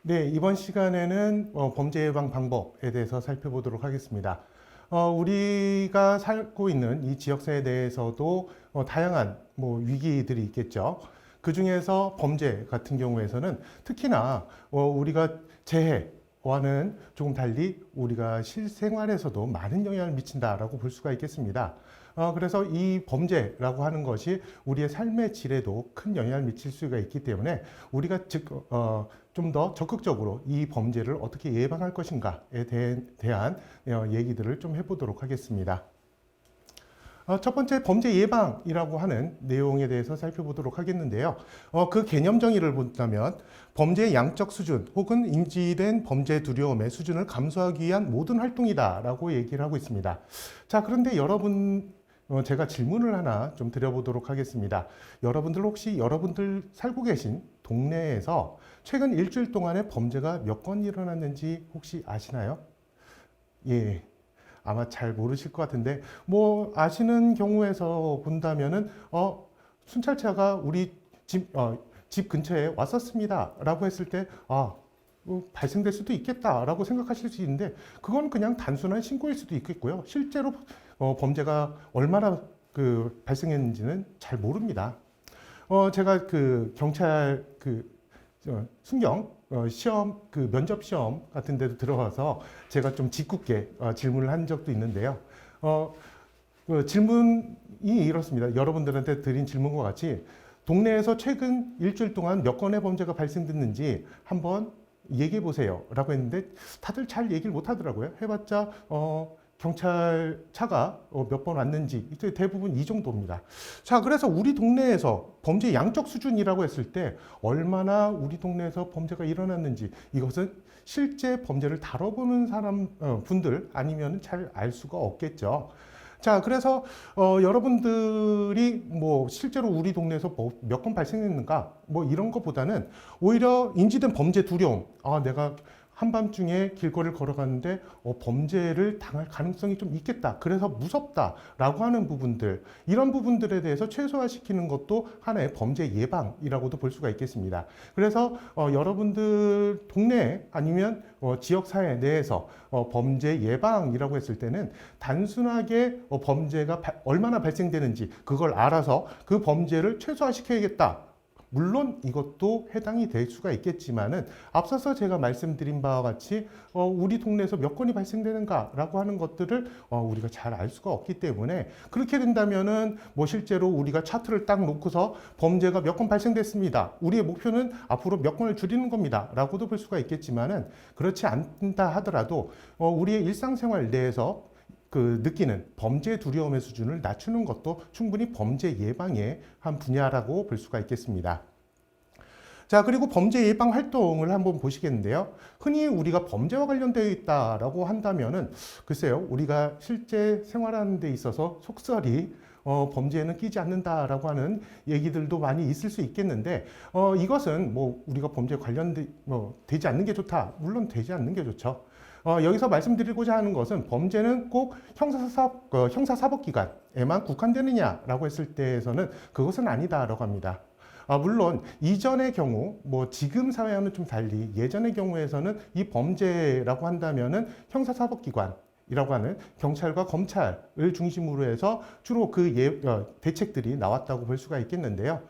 네, 이번 시간에는 범죄 예방 방법에 대해서 살펴보도록 하겠습니다. 우리가 살고 있는 이 지역사회 내에서도 다양한 위기들이 있겠죠. 그 중에서 범죄 같은 경우에서는 특히나 우리가 재해와는 조금 달리 우리가 실생활에서도 많은 영향을 미친다라고 볼 수가 있겠습니다. 그래서 이 범죄라고 하는 것이 우리의 삶의 질에도 큰 영향을 미칠 수가 있기 때문에 우리가 좀 더 적극적으로 이 범죄를 어떻게 예방할 것인가에 대한 얘기들을 좀 해보도록 하겠습니다. 첫 번째 범죄 예방이라고 하는 내용에 대해서 살펴보도록 하겠는데요. 그 개념 정의를 본다면 범죄의 양적 수준 혹은 인지된 범죄 두려움의 수준을 감소하기 위한 모든 활동이다라고 얘기를 하고 있습니다. 자, 그런데 여러분 제가 질문을 하나 좀 드려보도록 하겠습니다. 여러분들 혹시 여러분들 살고 계신 동네에서 최근 일주일 동안에 범죄가 몇 건 일어났는지 혹시 아시나요? 예, 아마 잘 모르실 것 같은데 아시는 경우에서 본다면은 순찰차가 우리 집 근처에 왔었습니다 라고 했을 때 발생될 수도 있겠다라고 생각하실 수 있는데 그건 그냥 단순한 신고일 수도 있겠고요. 실제로 범죄가 얼마나 발생했는지는 잘 모릅니다. 제가 경찰 순경 시험 면접 시험 같은 데도 들어가서 제가 좀 짓궂게 질문을 한 적도 있는데요. 질문이 이렇습니다. 여러분들한테 드린 질문과 같이 동네에서 최근 일주일 동안 몇 건의 범죄가 발생됐는지 한번 얘기해 보세요 라고 했는데 다들 잘 얘기를 못 하더라고요. 해봤자 경찰차가 몇 번 왔는지 대부분 이 정도입니다. 자, 그래서 우리 동네에서 범죄 양적 수준이라고 했을 때 얼마나 우리 동네에서 범죄가 일어났는지 이것은 실제 범죄를 다뤄보는 분들 아니면 잘 알 수가 없겠죠. 자, 그래서 여러분들이 실제로 우리 동네에서 몇 건 발생했는가 이런 것보다는 오히려 인지된 범죄 두려움, 내가 한밤중에 길거리를 걸어가는데 범죄를 당할 가능성이 좀 있겠다. 그래서 무섭다라고 하는 부분들, 이런 부분들에 대해서 최소화시키는 것도 하나의 범죄 예방이라고도 볼 수가 있겠습니다. 그래서 여러분들 동네 아니면 지역 사회 내에서 범죄 예방이라고 했을 때는 단순하게 범죄가 얼마나 발생되는지 그걸 알아서 그 범죄를 최소화시켜야겠다. 물론 이것도 해당이 될 수가 있겠지만은 앞서서 제가 말씀드린 바와 같이 우리 동네에서 몇 건이 발생되는가라고 하는 것들을 우리가 잘 알 수가 없기 때문에 그렇게 된다면은 실제로 우리가 차트를 딱 놓고서 범죄가 몇 건 발생됐습니다. 우리의 목표는 앞으로 몇 건을 줄이는 겁니다. 라고도 볼 수가 있겠지만은 그렇지 않다 하더라도 우리의 일상생활 내에서 느끼는 범죄 두려움의 수준을 낮추는 것도 충분히 범죄 예방의 한 분야라고 볼 수가 있겠습니다. 자, 그리고 범죄 예방 활동을 한번 보시겠는데요. 흔히 우리가 범죄와 관련되어 있다라고 한다면은 글쎄요, 우리가 실제 생활하는 데 있어서 속설이 범죄에는 끼지 않는다라고 하는 얘기들도 많이 있을 수 있겠는데 이것은 우리가 범죄에 되지 않는 게 좋다. 물론 되지 않는 게 좋죠. 여기서 말씀드리고자 하는 것은 범죄는 꼭 형사사법기관에만 국한되느냐라고 했을 때에서는 그것은 아니다라고 합니다. 물론 이전의 경우 지금 사회와는 좀 달리 예전의 경우에서는 이 범죄라고 한다면은 형사사법기관이라고 하는 경찰과 검찰을 중심으로 해서 주로 대책들이 나왔다고 볼 수가 있겠는데요.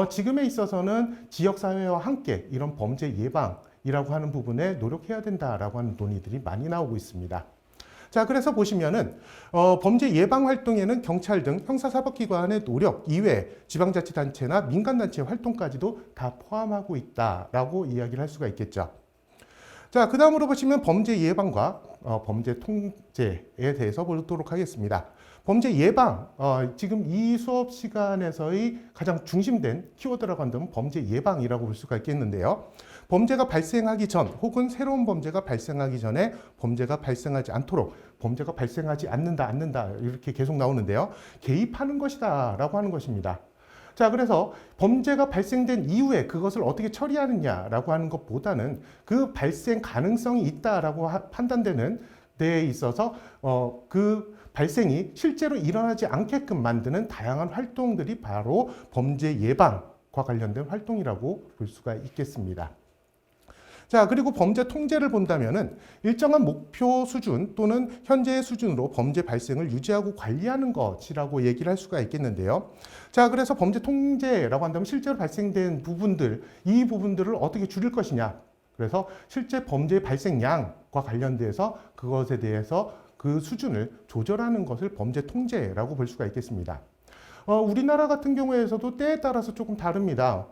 지금에 있어서는 지역사회와 함께 이런 범죄 예방이라고 하는 부분에 노력해야 된다라고 하는 논의들이 많이 나오고 있습니다. 자, 그래서 보시면은 범죄 예방 활동에는 경찰 등 형사사법기관의 노력 이외에 지방자치단체나 민간단체 활동까지도 다 포함하고 있다라고 이야기를 할 수가 있겠죠. 자, 그 다음으로 보시면 범죄 예방과 범죄 통제에 대해서 보도록 하겠습니다. 범죄 예방, 지금 이 수업 시간에서의 가장 중심된 키워드라고 한다면 범죄 예방이라고 볼 수가 있겠는데요. 범죄가 발생하기 전 혹은 새로운 범죄가 발생하기 전에 범죄가 발생하지 않도록 범죄가 발생하지 않는다 이렇게 계속 나오는데요. 개입하는 것이다 라고 하는 것입니다. 자, 그래서 범죄가 발생된 이후에 그것을 어떻게 처리하느냐라고 하는 것보다는 그 발생 가능성이 있다라고 판단되는 데에 있어서 그 발생이 실제로 일어나지 않게끔 만드는 다양한 활동들이 바로 범죄 예방과 관련된 활동이라고 볼 수가 있겠습니다. 자, 그리고 범죄 통제를 본다면은 일정한 목표 수준 또는 현재의 수준으로 범죄 발생을 유지하고 관리하는 것이라고 얘기를 할 수가 있겠는데요. 자, 그래서 범죄 통제라고 한다면 실제로 발생된 부분들, 이 부분들을 어떻게 줄일 것이냐. 그래서 실제 범죄 발생량과 관련돼서 그것에 대해서 그 수준을 조절하는 것을 범죄 통제라고 볼 수가 있겠습니다. 우리나라 같은 경우에서도 때에 따라서 조금 다릅니다.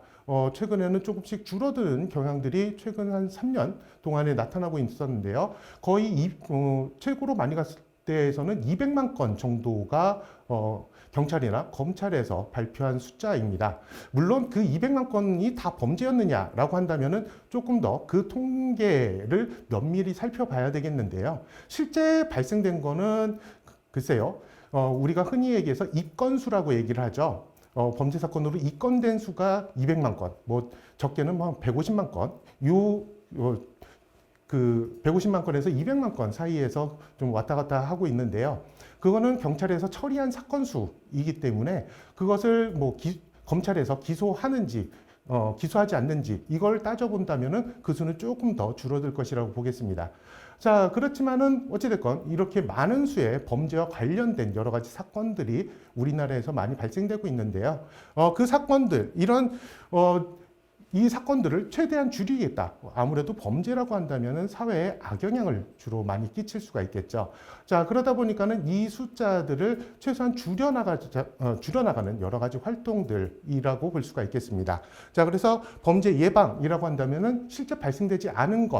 최근에는 조금씩 줄어드는 경향들이 최근 한 3년 동안에 나타나고 있었는데요. 거의 최고로 많이 갔을 때에서는 200만 건 정도가 경찰이나 검찰에서 발표한 숫자입니다. 물론 그 200만 건이 다 범죄였느냐라고 한다면은 조금 더 그 통계를 면밀히 살펴봐야 되겠는데요. 실제 발생된 거는 글쎄요. 우리가 흔히 얘기해서 입건수라고 얘기를 하죠. 범죄 사건으로 입건된 수가 200만 건, 뭐 적게는 뭐 150만 건, 그 150만 건에서 200만 건 사이에서 좀 왔다 갔다 하고 있는데요. 그거는 경찰에서 처리한 사건 수이기 때문에 그것을 뭐 검찰에서 기소하는지 기소하지 않는지 이걸 따져본다면은 그 수는 조금 더 줄어들 것이라고 보겠습니다. 자, 그렇지만은 어찌됐건 이렇게 많은 수의 범죄와 관련된 여러 가지 사건들이 우리나라에서 많이 발생되고 있는데요. 그 사건들, 이 사건들을 최대한 줄이겠다. 아무래도 범죄라고 한다면은 사회에 악영향을 주로 많이 끼칠 수가 있겠죠. 자, 그러다 보니까는 이 숫자들을 최소한 줄여나가는 여러 가지 활동들이라고 볼 수가 있겠습니다. 자, 그래서 범죄 예방이라고 한다면은 실제 발생되지 않은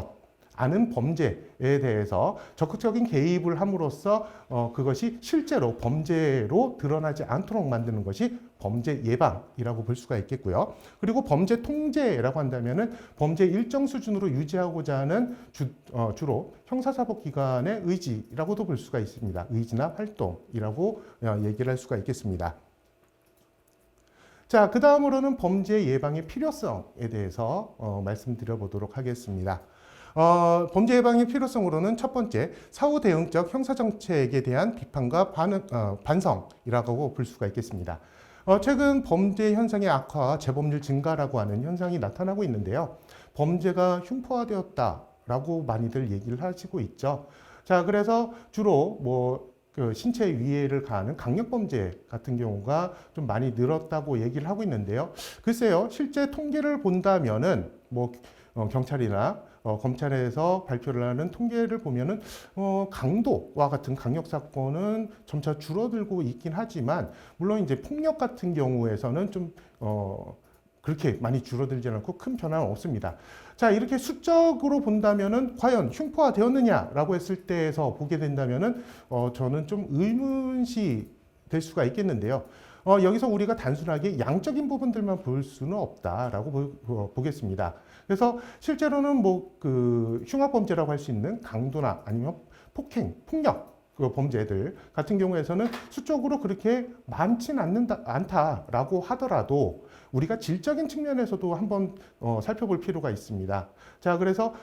범죄에 대해서 적극적인 개입을 함으로써 그것이 실제로 범죄로 드러나지 않도록 만드는 것이 범죄 예방이라고 볼 수가 있겠고요. 그리고 범죄 통제라고 한다면은 범죄 일정 수준으로 유지하고자 하는 주로 형사사법기관의 의지라고도 볼 수가 있습니다. 의지나 활동이라고 얘기를 할 수가 있겠습니다. 자, 그 다음으로는 범죄 예방의 필요성에 대해서 말씀드려 보도록 하겠습니다. 범죄 예방의 필요성으로는 첫 번째, 사후 대응적 형사정책에 대한 비판과 반성이라고 볼 수가 있겠습니다. 최근 범죄 현상의 악화와 재범률 증가라고 하는 현상이 나타나고 있는데요. 범죄가 흉포화되었다라고 많이들 얘기를 하시고 있죠. 자, 그래서 주로 그 신체 위해를 가하는 강력범죄 같은 경우가 좀 많이 늘었다고 얘기를 하고 있는데요. 글쎄요, 실제 통계를 본다면은 경찰이나 검찰에서 발표를 하는 통계를 보면은 강도와 같은 강력 사건은 점차 줄어들고 있긴 하지만 물론 이제 폭력 같은 경우에서는 좀 그렇게 많이 줄어들지 않고 큰 변화는 없습니다. 자, 이렇게 수적으로 본다면은 과연 흉포화되었느냐라고 했을 때에서 보게 된다면은 저는 좀 의문시 될 수가 있겠는데요. 여기서 우리가 단순하게 양적인 부분들만 볼 수는 없다라고 보겠습니다. 그래서 실제로는 흉악범죄라고 할 수 있는 강도나 아니면 폭력 범죄들 같은 경우에서는 수적으로 그렇게 많지는 않다라고 하더라도 우리가 질적인 측면에서도 한번 살펴볼 필요가 있습니다. 자, 그래서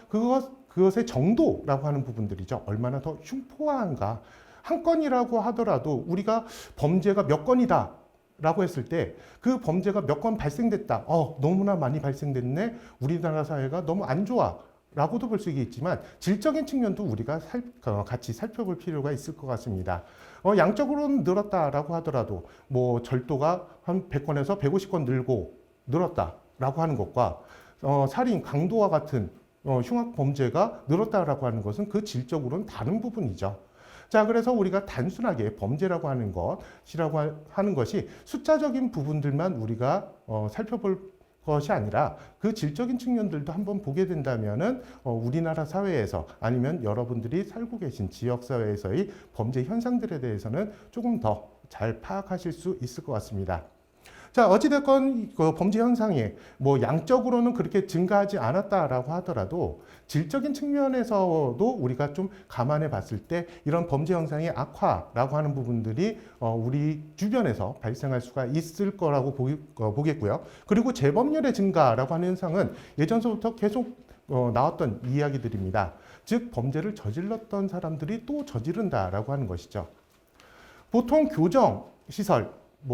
그것의 정도라고 하는 부분들이죠. 얼마나 더 흉포한가. 한 건이라고 하더라도 우리가 범죄가 몇 건이다 라고 했을 때 그 범죄가 몇 건 발생됐다. 너무나 많이 발생됐네. 우리나라 사회가 너무 안 좋아. 라고도 볼 수 있겠지만 질적인 측면도 우리가 같이 살펴볼 필요가 있을 것 같습니다. 양적으로는 늘었다라고 하더라도 절도가 한 100건에서 150건 늘었다라고 하는 것과 살인, 강도와 같은 흉악 범죄가 늘었다라고 하는 것은 그 질적으로는 다른 부분이죠. 자, 그래서 우리가 단순하게 범죄라고 하는 것이 숫자적인 부분들만 우리가 살펴볼 것이 아니라 그 질적인 측면들도 한번 보게 된다면은 우리나라 사회에서 아니면 여러분들이 살고 계신 지역 사회에서의 범죄 현상들에 대해서는 조금 더 잘 파악하실 수 있을 것 같습니다. 자, 어찌됐건 그 범죄 현상이 양적으로는 그렇게 증가하지 않았다라고 하더라도 질적인 측면에서도 우리가 좀 감안해 봤을 때 이런 범죄 현상의 악화라고 하는 부분들이 우리 주변에서 발생할 수가 있을 거라고 보겠고요. 그리고 재범률의 증가라고 하는 현상은 예전서부터 계속 나왔던 이야기들입니다. 즉 범죄를 저질렀던 사람들이 또 저지른다라고 하는 것이죠. 보통 교정시설,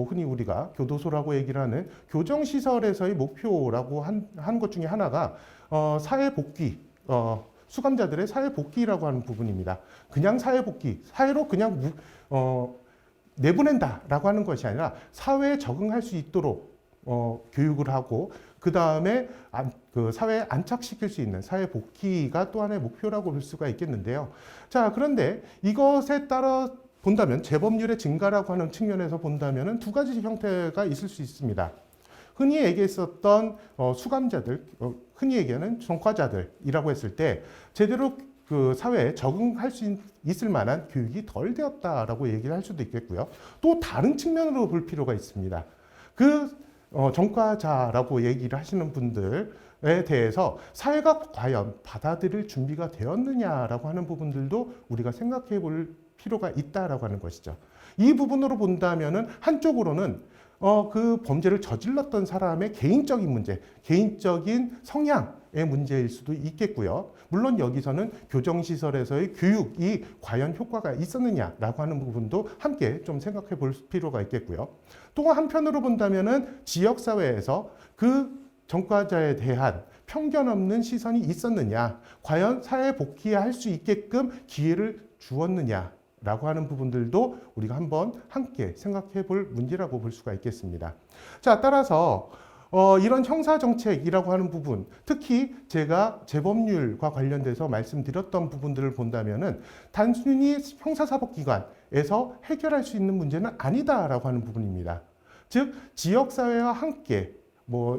흔히 우리가 교도소라고 얘기를 하는 교정시설에서의 목표라고 한 것 중에 하나가 사회 복귀 수감자들의 사회 복귀라고 하는 부분입니다. 그냥 사회 복귀, 사회로 그냥 내보낸다라고 하는 것이 아니라 사회에 적응할 수 있도록 교육을 하고 그 다음에 그 사회에 안착시킬 수 있는 사회 복귀가 또 하나의 목표라고 볼 수가 있겠는데요. 자, 그런데 이것에 따라 본다면 재범률의 증가라고 하는 측면에서 본다면 두 가지 형태가 있을 수 있습니다. 흔히 얘기했었던 수감자들, 흔히 얘기하는 전과자들이라고 했을 때 제대로 그 사회에 적응할 수 있을 만한 교육이 덜 되었다라고 얘기를 할 수도 있겠고요. 또 다른 측면으로 볼 필요가 있습니다. 그 전과자라고 얘기를 하시는 분들에 대해서 사회가 과연 받아들일 준비가 되었느냐라고 하는 부분들도 우리가 생각해 볼 필요가 있다라고 하는 것이죠. 이 부분으로 본다면은 한쪽으로는 그 범죄를 저질렀던 사람의 개인적인 문제, 개인적인 성향의 문제일 수도 있겠고요. 물론 여기서는 교정시설에서의 교육이 과연 효과가 있었느냐라고 하는 부분도 함께 좀 생각해 볼 필요가 있겠고요. 또 한편으로 본다면은 지역사회에서 그 전과자에 대한 편견 없는 시선이 있었느냐, 과연 사회 복귀할 수 있게끔 기회를 주었느냐, 라고 하는 부분들도 우리가 한번 함께 생각해 볼 문제라고 볼 수가 있겠습니다. 자, 따라서 이런 형사정책이라고 하는 부분, 특히 제가 재범률과 관련돼서 말씀드렸던 부분들을 본다면은 단순히 형사사법기관에서 해결할 수 있는 문제는 아니다라고 하는 부분입니다. 즉, 지역사회와 함께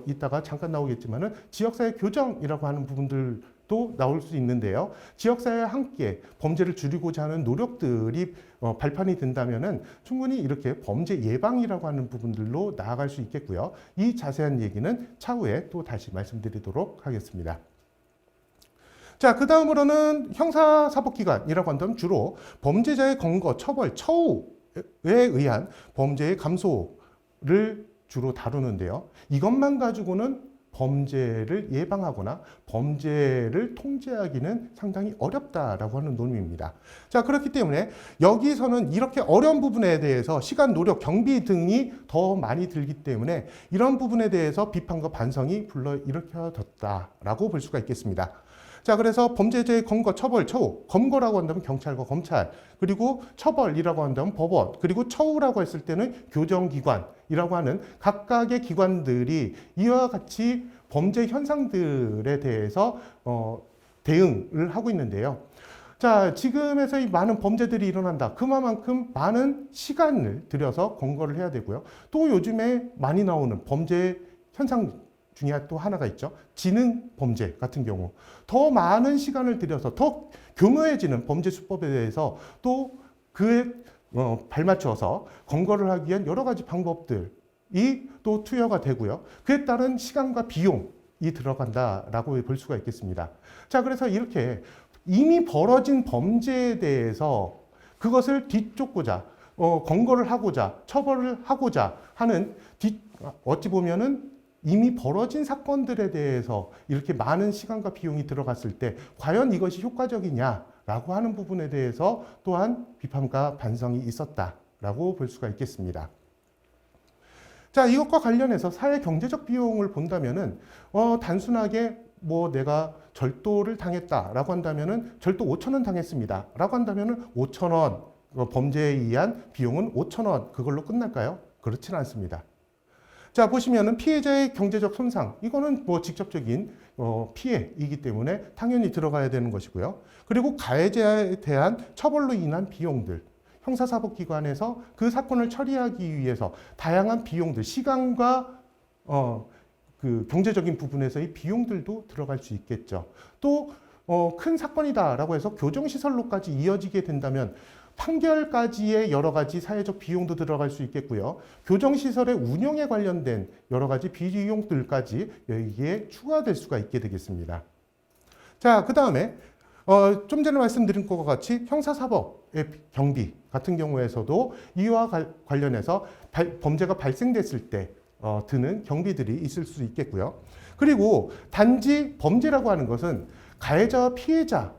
이따가 잠깐 나오겠지만은 지역사회 교정이라고 하는 부분들도 나올 수 있는데요. 지역사회와 함께 범죄를 줄이고자 하는 노력들이 발판이 된다면은 충분히 이렇게 범죄 예방이라고 하는 부분들로 나아갈 수 있겠고요. 이 자세한 얘기는 차후에 또 다시 말씀드리도록 하겠습니다. 자, 그 다음으로는 형사사법기관이라고 한다면 주로 범죄자의 검거, 처벌, 처우에 의한 범죄의 감소를 주로 다루는데요. 이것만 가지고는 범죄를 예방하거나 범죄를 통제하기는 상당히 어렵다라고 하는 논의입니다. 자, 그렇기 때문에 여기서는 이렇게 어려운 부분에 대해서 시간, 노력, 경비 등이 더 많이 들기 때문에 이런 부분에 대해서 비판과 반성이 불러일으켜졌다라고 볼 수가 있겠습니다. 자, 그래서 범죄자의 검거, 처벌, 처우, 검거라고 한다면 경찰과 검찰, 그리고 처벌이라고 한다면 법원, 그리고 처우라고 했을 때는 교정기관이라고 하는 각각의 기관들이 이와 같이 범죄 현상들에 대해서 대응을 하고 있는데요. 자, 지금에서 이 많은 범죄들이 일어난다. 그만큼 많은 시간을 들여서 검거를 해야 되고요. 또 요즘에 많이 나오는 범죄 현상 중에 또 하나가 있죠. 지능 범죄 같은 경우 더 많은 시간을 들여서 더 교묘해지는 범죄 수법에 대해서 또 그에 발맞춰서 검거를 하기 위한 여러 가지 방법들이 또 투여가 되고요. 그에 따른 시간과 비용이 들어간다라고 볼 수가 있겠습니다. 자, 그래서 이렇게 이미 벌어진 범죄에 대해서 그것을 뒤쫓고자 검거를 하고자 처벌을 하고자 하는 어찌 보면은 이미 벌어진 사건들에 대해서 이렇게 많은 시간과 비용이 들어갔을 때 과연 이것이 효과적이냐라고 하는 부분에 대해서 또한 비판과 반성이 있었다라고 볼 수가 있겠습니다. 자, 이것과 관련해서 사회 경제적 비용을 본다면은 단순하게 내가 절도를 당했다라고 한다면은 절도 5,000원 당했습니다라고 한다면은 5,000원 범죄에 의한 비용은 5,000원 그걸로 끝날까요? 그렇지는 않습니다. 자, 보시면은 피해자의 경제적 손상, 이거는 직접적인 피해이기 때문에 당연히 들어가야 되는 것이고요. 그리고 가해자에 대한 처벌로 인한 비용들, 형사사법기관에서 그 사건을 처리하기 위해서 다양한 비용들, 시간과 그 경제적인 부분에서의 비용들도 들어갈 수 있겠죠. 또 큰 사건이다라고 해서 교정시설로까지 이어지게 된다면 판결까지의 여러 가지 사회적 비용도 들어갈 수 있겠고요. 교정시설의 운영에 관련된 여러 가지 비용들까지 여기에 추가될 수가 있게 되겠습니다. 자, 그 다음에 좀 전에 말씀드린 것과 같이 형사사법의 경비 같은 경우에서도 이와 관련해서 범죄가 발생됐을 때 드는 경비들이 있을 수 있겠고요. 그리고 단지 범죄라고 하는 것은 가해자와 피해자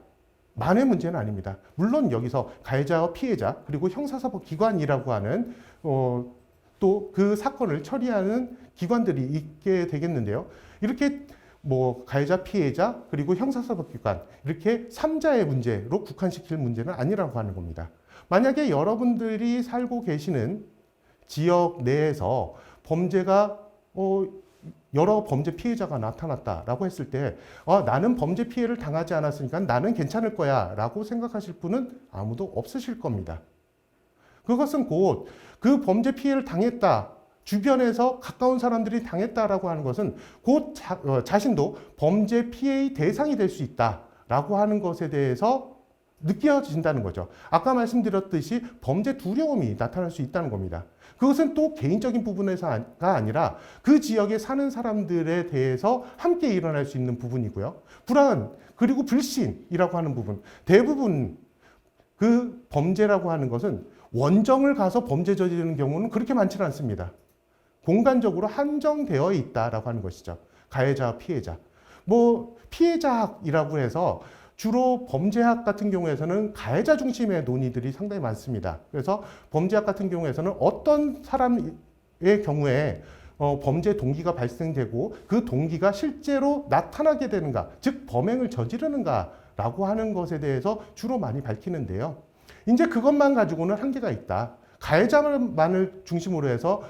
만의 문제는 아닙니다. 물론 여기서 가해자와 피해자 그리고 형사사법기관이라고 하는 또 그 사건을 처리하는 기관들이 있게 되겠는데요. 이렇게 뭐 가해자, 피해자, 그리고 형사사법기관 이렇게 3자의 문제로 국한시킬 문제는 아니라고 하는 겁니다. 만약에 여러분들이 살고 계시는 지역 내에서 범죄가 여러 범죄 피해자가 나타났다라고 했을 때 나는 범죄 피해를 당하지 않았으니까 나는 괜찮을 거야 라고 생각하실 분은 아무도 없으실 겁니다. 그것은 곧 그 범죄 피해를 당했다, 주변에서 가까운 사람들이 당했다라고 하는 것은 곧 자신도 범죄 피해의 대상이 될 수 있다라고 하는 것에 대해서 느껴진다는 거죠. 아까 말씀드렸듯이 범죄 두려움이 나타날 수 있다는 겁니다. 그것은 또 개인적인 부분에서가 아니라 그 지역에 사는 사람들에 대해서 함께 일어날 수 있는 부분이고요. 불안, 그리고 불신이라고 하는 부분. 대부분 그 범죄라고 하는 것은 원정을 가서 범죄 저지르는 경우는 그렇게 많지는 않습니다. 공간적으로 한정되어 있다라고 하는 것이죠. 가해자와 피해자. 뭐 피해자학이라고 해서 주로 범죄학 같은 경우에서는 가해자 중심의 논의들이 상당히 많습니다. 그래서 범죄학 같은 경우에서는 어떤 사람의 경우에 범죄 동기가 발생되고 그 동기가 실제로 나타나게 되는가, 즉 범행을 저지르는가라고 하는 것에 대해서 주로 많이 밝히는데요. 이제 그것만 가지고는 한계가 있다. 가해자만을 중심으로 해서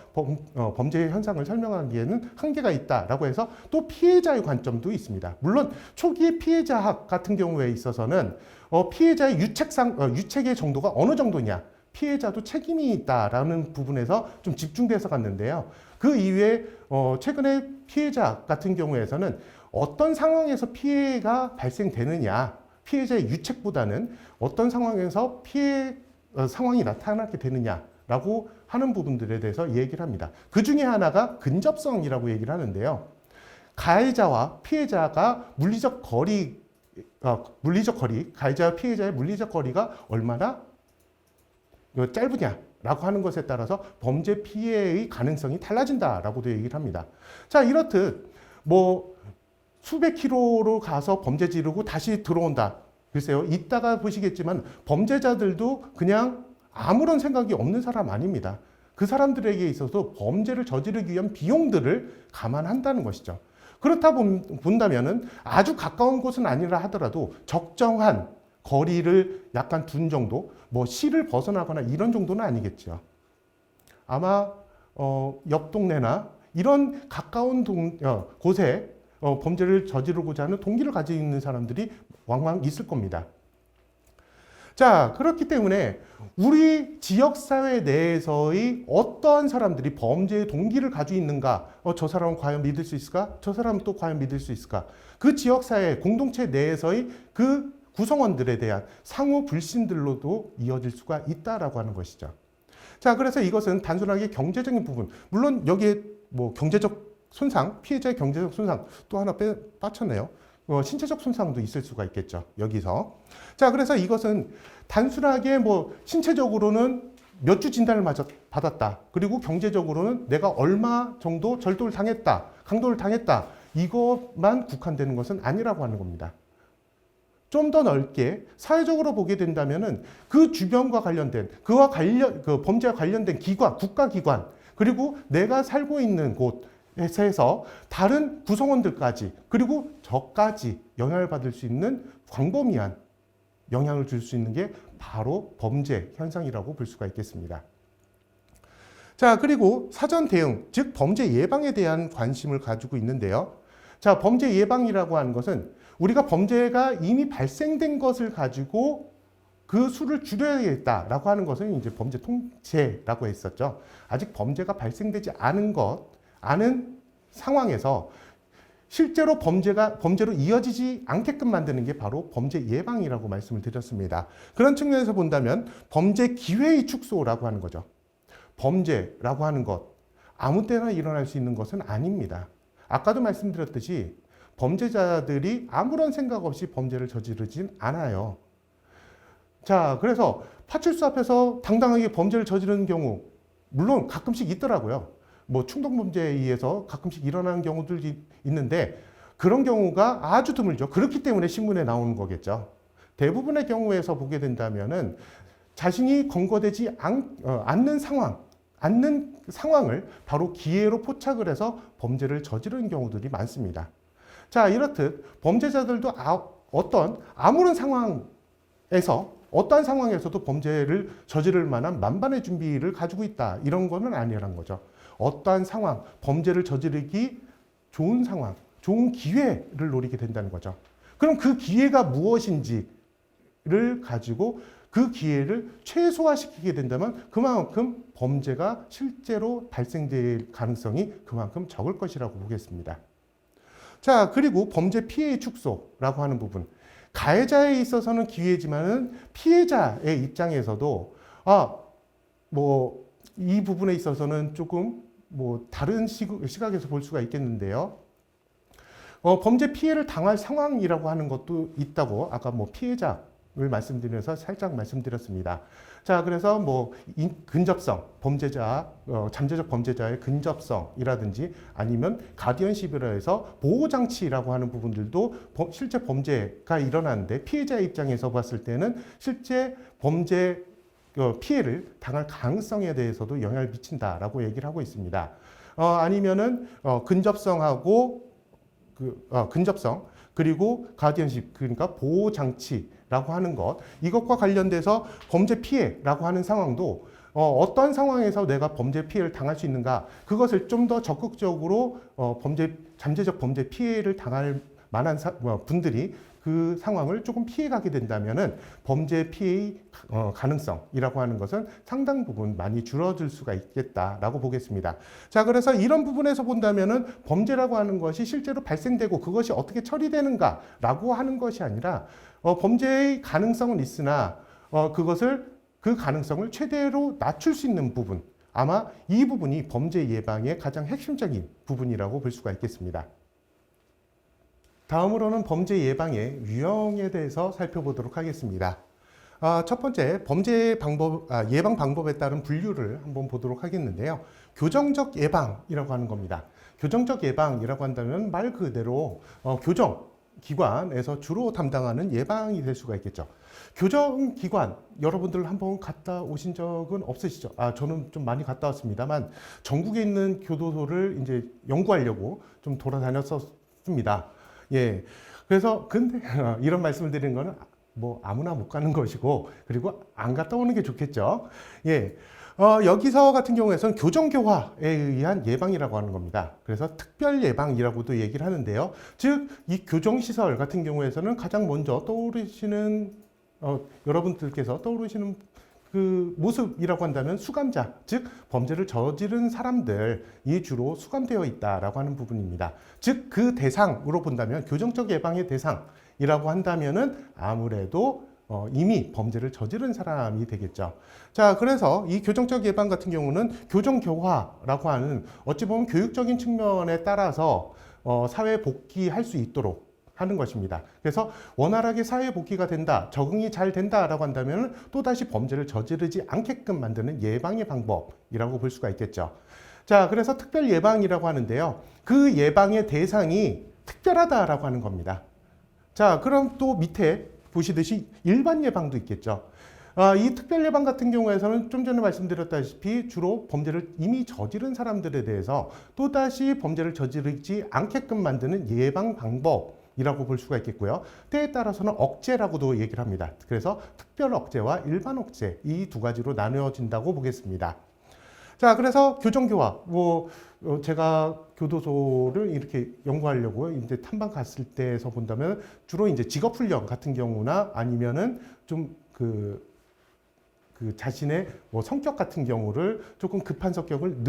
범죄 현상을 설명하기에는 한계가 있다라고 해서 또 피해자의 관점도 있습니다. 물론 초기 피해자학 같은 경우에 있어서는 피해자의 유책의 정도가 어느 정도냐, 피해자도 책임이 있다라는 부분에서 좀 집중돼서 갔는데요. 그 이후에 최근에 피해자 같은 경우에서는 어떤 상황에서 피해가 발생되느냐, 피해자의 유책보다는 어떤 상황에서 상황이 나타나게 되느냐라고 하는 부분들에 대해서 얘기를 합니다. 그 중에 하나가 근접성이라고 얘기를 하는데요. 가해자와 피해자가 물리적 거리, 가해자와 피해자의 물리적 거리가 얼마나 짧으냐라고 하는 것에 따라서 범죄 피해의 가능성이 달라진다라고도 얘기를 합니다. 자, 이렇듯 뭐 수백 킬로로 가서 범죄 지르고 다시 들어온다. 글쎄요, 이따가 보시겠지만 범죄자들도 그냥 아무런 생각이 없는 사람 아닙니다. 그 사람들에게 있어서 범죄를 저지르기 위한 비용들을 감안한다는 것이죠. 그렇다 본다면은 아주 가까운 곳은 아니라 하더라도 적정한 거리를 약간 둔 정도, 뭐 시를 벗어나거나 이런 정도는 아니겠죠. 아마 옆 동네나 이런 가까운 곳에 범죄를 저지르고자 하는 동기를 가지고 있는 사람들이 왕왕 있을 겁니다. 자, 그렇기 때문에 우리 지역사회 내에서의 어떠한 사람들이 범죄의 동기를 가지고 있는가, 저 사람은 과연 믿을 수 있을까? 저 사람은 또 과연 믿을 수 있을까? 그 지역사회, 공동체 내에서의 그 구성원들에 대한 상호 불신들로도 이어질 수가 있다라고 하는 것이죠. 자, 그래서 이것은 단순하게 경제적인 부분, 물론 여기에 뭐 경제적 손상, 피해자의 경제적 손상 또 하나 빠쳤네요. 신체적 손상도 있을 수가 있겠죠. 여기서. 자, 그래서 이것은 단순하게 뭐 신체적으로는 몇 주 진단을 받았다. 그리고 경제적으로는 내가 얼마 정도 절도를 당했다. 강도를 당했다. 이것만 국한되는 것은 아니라고 하는 겁니다. 좀 더 넓게 사회적으로 보게 된다면은 그 주변과 관련된 그 범죄와 관련된 기관, 국가기관, 그리고 내가 살고 있는 곳에서 다른 구성원들까지, 그리고 저까지 영향을 받을 수 있는 광범위한 영향을 줄 수 있는 게 바로 범죄 현상이라고 볼 수가 있겠습니다. 자, 그리고 사전 대응, 즉 범죄 예방에 대한 관심을 가지고 있는데요. 자, 범죄 예방이라고 하는 것은 우리가 범죄가 이미 발생된 것을 가지고 그 수를 줄여야겠다라고 하는 것은 이제 범죄 통제라고 했었죠. 아직 범죄가 발생되지 않은 상황에서 실제로 범죄로 이어지지 않게끔 만드는 게 바로 범죄 예방이라고 말씀을 드렸습니다. 그런 측면에서 본다면 범죄 기회의 축소라고 하는 거죠. 범죄라고 하는 것, 아무 때나 일어날 수 있는 것은 아닙니다. 아까도 말씀드렸듯이 범죄자들이 아무런 생각 없이 범죄를 저지르진 않아요. 자, 그래서 파출소 앞에서 당당하게 범죄를 저지르는 경우, 물론 가끔씩 있더라고요. 뭐 충동범죄에 의해서 가끔씩 일어나는 경우들이 있는데 그런 경우가 아주 드물죠. 그렇기 때문에 신문에 나오는 거겠죠. 대부분의 경우에서 보게 된다면은 자신이 검거되지 않는 상황을 바로 기회로 포착을 해서 범죄를 저지르는 경우들이 많습니다. 자, 이렇듯 범죄자들도 아무런 상황에서 어떠한 상황에서도 범죄를 저지를 만한 만반의 준비를 가지고 있다. 이런 거는 아니라는 거죠. 어떠한 상황, 범죄를 저지르기 좋은 상황, 좋은 기회를 노리게 된다는 거죠. 그럼 그 기회가 무엇인지를 가지고 그 기회를 최소화시키게 된다면 그만큼 범죄가 실제로 발생될 가능성이 그만큼 적을 것이라고 보겠습니다. 자, 그리고 범죄 피해의 축소라고 하는 부분. 가해자에 있어서는 기회지만은 피해자의 입장에서도 이 부분에 있어서는 조금 다른 시각에서 볼 수가 있겠는데요. 범죄 피해를 당할 상황이라고 하는 것도 있다고 아까 피해자를 말씀드리면서 살짝 말씀드렸습니다. 자, 그래서 근접성, 잠재적 범죄자의 근접성이라든지 아니면 가디언십이라 해서 보호장치라고 하는 부분들도 실제 범죄가 일어나는데 피해자의 입장에서 봤을 때는 실제 범죄 피해를 당할 가능성에 대해서도 영향을 미친다라고 얘기를 하고 있습니다. 아니면은 근접성하고 근접성 그리고 가디언십 그러니까 보호 장치라고 하는 것 이것과 관련돼서 범죄 피해라고 하는 상황도 어떤 상황에서 내가 범죄 피해를 당할 수 있는가 그것을 좀 더 적극적으로 잠재적 범죄 피해를 당할 만한 분들이 그 상황을 조금 피해가게 된다면은 범죄 피해의 가능성이라고 하는 것은 상당 부분 많이 줄어들 수가 있겠다라고 보겠습니다. 자, 그래서 이런 부분에서 본다면은 범죄라고 하는 것이 실제로 발생되고 그것이 어떻게 처리되는가라고 하는 것이 아니라 범죄의 가능성은 있으나 그 가능성을 최대로 낮출 수 있는 부분 아마 이 부분이 범죄 예방의 가장 핵심적인 부분이라고 볼 수가 있겠습니다. 다음으로는 범죄 예방의 유형에 대해서 살펴보도록 하겠습니다. 첫 번째, 범죄 예방 방법에 따른 분류를 한번 보도록 하겠는데요. 교정적 예방이라고 하는 겁니다. 교정적 예방이라고 한다면 말 그대로 교정기관에서 주로 담당하는 예방이 될 수가 있겠죠. 교정기관, 여러분들 한번 갔다 오신 적은 없으시죠? 저는 좀 많이 갔다 왔습니다만, 전국에 있는 교도소를 이제 연구하려고 좀 돌아다녔었습니다. 예. 그래서 근데 이런 말씀을 드리는 거는 아무나 못 가는 것이고 그리고 안 갔다 오는 게 좋겠죠. 예. 여기서 같은 경우에는 교정교화에 의한 예방이라고 하는 겁니다. 그래서 특별 예방이라고도 얘기를 하는데요. 즉, 이 교정시설 같은 경우에서는 가장 먼저 떠오르시는 여러분들께서 떠오르시는 그 모습이라고 한다면 수감자, 즉 범죄를 저지른 사람들이 주로 수감되어 있다라고 하는 부분입니다. 즉 그 대상으로 본다면 교정적 예방의 대상이라고 한다면은 아무래도 이미 범죄를 저지른 사람이 되겠죠. 자, 그래서 이 교정적 예방 같은 경우는 교정교화라고 하는 어찌 보면 교육적인 측면에 따라서 사회 복귀할 수 있도록 하는 것입니다. 그래서 원활하게 사회 복귀가 된다, 적응이 잘 된다라고 한다면 또다시 범죄를 저지르지 않게끔 만드는 예방의 방법이라고 볼 수가 있겠죠. 자, 그래서 특별 예방이라고 하는데요. 그 예방의 대상이 특별하다라고 하는 겁니다. 자, 그럼 또 밑에 보시듯이 일반 예방도 있겠죠. 이 특별 예방 같은 경우에서는 좀 전에 말씀드렸다시피 주로 범죄를 이미 저지른 사람들에 대해서 또다시 범죄를 저지르지 않게끔 만드는 예방 방법 이라고 볼 수가 있겠고요. 때에 따라서는 억제라고도 얘기를 합니다. 그래서 특별 억제와 일반 억제 이 두 가지로 나누어진다고 보겠습니다. 자, 그래서 교정교화 제가 교도소를 이렇게 연구하려고 이제 탐방 갔을 때에서 본다면 주로 이제 직업훈련 같은 경우나 아니면은 좀 그 자신의 성격 같은 경우를 조금 급한 성격을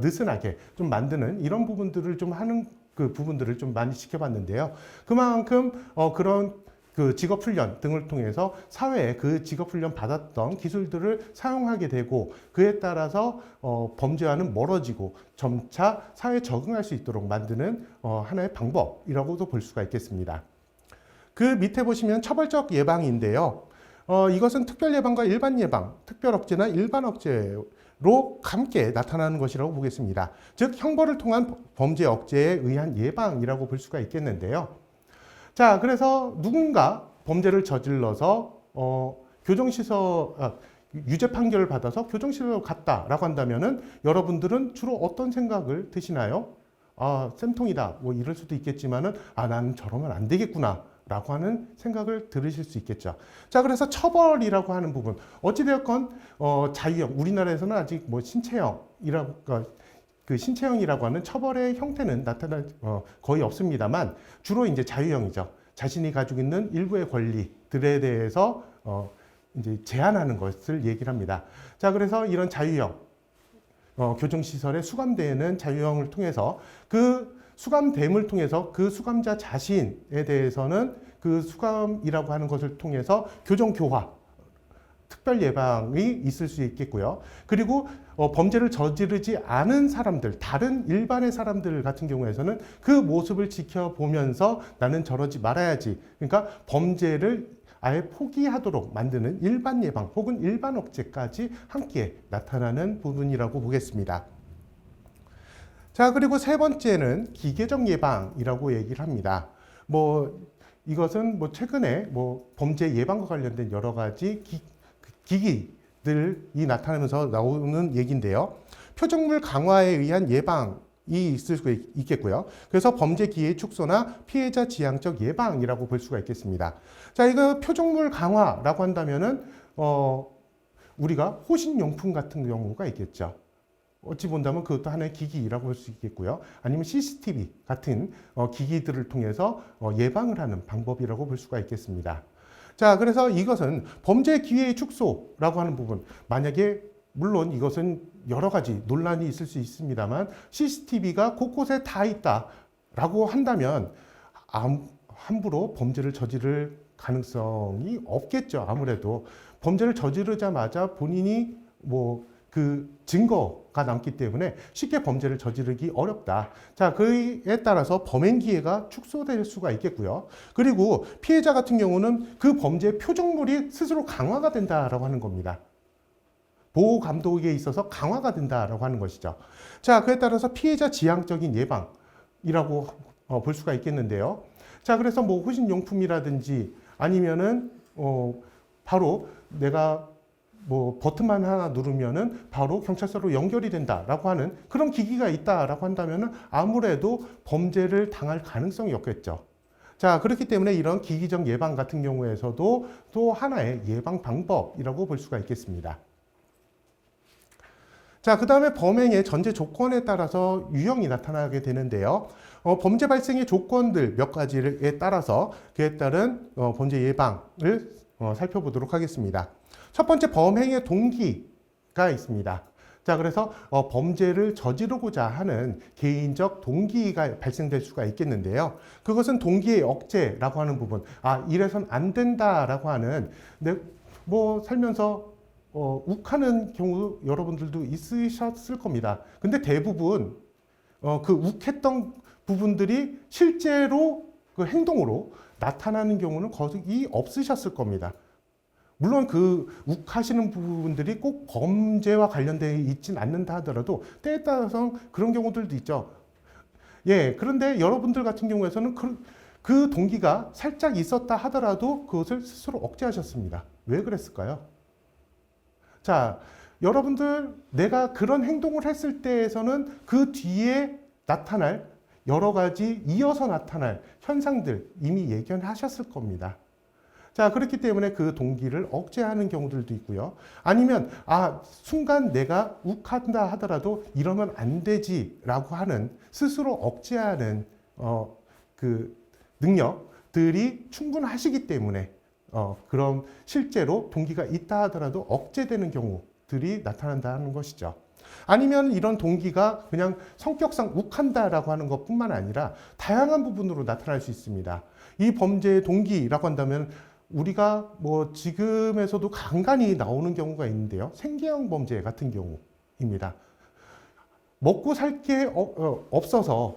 느슨하게 좀 만드는 이런 부분들을 좀 하는 그 부분들을 좀 많이 지켜봤는데요. 그만큼 그런 그 직업훈련 등을 통해서 사회에 그 직업훈련 받았던 기술들을 사용하게 되고 그에 따라서 범죄와는 멀어지고 점차 사회에 적응할 수 있도록 만드는 하나의 방법이라고도 볼 수가 있겠습니다. 그 밑에 보시면 처벌적 예방인데요. 이것은 특별 예방과 일반 예방, 특별 억제나 일반 억제로 함께 나타나는 것이라고 보겠습니다. 즉 형벌을 통한 범죄 억제에 의한 예방이라고 볼 수가 있겠는데요. 자, 그래서 누군가 범죄를 저질러서 유죄 판결을 받아서 교정시설로 갔다라고 한다면은 여러분들은 주로 어떤 생각을 드시나요? 쌤통이다. 뭐 이럴 수도 있겠지만은, 나는 저러면 안 되겠구나. 라고 하는 생각을 들으실 수 있겠죠. 자, 그래서 처벌이라고 하는 부분. 어찌되었건, 자유형. 우리나라에서는 아직 뭐 그 신체형이라고 하는 처벌의 형태는 거의 없습니다만, 주로 이제 자유형이죠. 자신이 가지고 있는 일부의 권리들에 대해서, 이제 제한하는 것을 얘기를 합니다. 자, 그래서 이런 자유형, 교정시설에 수감되는 자유형을 통해서 그 수감됨을 통해서 그 수감자 자신에 대해서는 그 수감이라고 하는 것을 통해서 교정교화, 특별 예방이 있을 수 있겠고요. 그리고 범죄를 저지르지 않은 사람들, 다른 일반의 사람들 같은 경우에서는 그 모습을 지켜보면서 나는 저러지 말아야지. 그러니까 범죄를 아예 포기하도록 만드는 일반 예방 혹은 일반 억제까지 함께 나타나는 부분이라고 보겠습니다. 자, 그리고 세 번째는 기계적 예방이라고 얘기를 합니다. 이것은 최근에 범죄 예방과 관련된 여러 가지 기기들이 나타나면서 나오는 얘기인데요. 표적물 강화에 의한 예방이 있을 수 있겠고요. 그래서 범죄 기회 축소나 피해자 지향적 예방이라고 볼 수가 있겠습니다. 자, 이거 표적물 강화라고 한다면은, 우리가 호신용품 같은 경우가 있겠죠. 어찌 본다면 그것도 하나의 기기라고 할 수 있겠고요. 아니면 CCTV 같은 기기들을 통해서 예방을 하는 방법이라고 볼 수가 있겠습니다. 자, 그래서 이것은 범죄 기회 축소라고 하는 부분. 만약에 물론 이것은 여러 가지 논란이 있을 수 있습니다만 CCTV가 곳곳에 다 있다라고 한다면 함부로 범죄를 저지를 가능성이 없겠죠. 아무래도 범죄를 저지르자마자 본인이 그 증거가 남기 때문에 쉽게 범죄를 저지르기 어렵다. 자, 그에 따라서 범행 기회가 축소될 수가 있겠고요. 그리고 피해자 같은 경우는 그 범죄의 표적물이 스스로 강화가 된다라고 하는 겁니다. 보호 감독에 있어서 강화가 된다라고 하는 것이죠. 자, 그에 따라서 피해자 지향적인 예방이라고 볼 수가 있겠는데요. 자, 그래서 호신용품이라든지 아니면은 바로 내가 버튼만 하나 누르면은 바로 경찰서로 연결이 된다라고 하는 그런 기기가 있다라고 한다면은 아무래도 범죄를 당할 가능성이 없겠죠. 자, 그렇기 때문에 이런 기기적 예방 같은 경우에서도 또 하나의 예방 방법이라고 볼 수가 있겠습니다. 자, 그 다음에 범행의 전제 조건에 따라서 유형이 나타나게 되는데요. 범죄 발생의 조건들 몇 가지에 따라서 그에 따른 범죄 예방을 살펴보도록 하겠습니다. 첫 번째, 범행의 동기가 있습니다. 자, 그래서 범죄를 저지르고자 하는 개인적 동기가 발생될 수가 있겠는데요. 그것은 동기의 억제라고 하는 부분. 이래선 안 된다라고 하는, 살면서 욱하는 경우 여러분들도 있으셨을 겁니다. 근데 대부분 그 욱했던 부분들이 실제로 그 행동으로 나타나는 경우는 거의 없으셨을 겁니다. 물론 그 욱하시는 부분들이 꼭 범죄와 관련되어 있진 않는다 하더라도 때에 따라서 그런 경우들도 있죠. 예, 그런데 여러분들 같은 경우에서는 그 동기가 살짝 있었다 하더라도 그것을 스스로 억제하셨습니다. 왜 그랬을까요? 자, 여러분들 내가 그런 행동을 했을 때에서는 그 뒤에 나타날 여러 가지 이어서 나타날 현상들 이미 예견하셨을 겁니다. 자, 그렇기 때문에 그 동기를 억제하는 경우들도 있고요. 아니면 순간 내가 욱한다 하더라도 이러면 안 되지라고 하는 스스로 억제하는 그 능력들이 충분하시기 때문에 그럼 실제로 동기가 있다 하더라도 억제되는 경우들이 나타난다는 것이죠. 아니면 이런 동기가 그냥 성격상 욱한다라고 하는 것뿐만 아니라 다양한 부분으로 나타날 수 있습니다. 이 범죄의 동기라고 한다면 우리가 지금에서도 간간히 나오는 경우가 있는데요. 생계형 범죄 같은 경우입니다. 먹고 살 게 없어서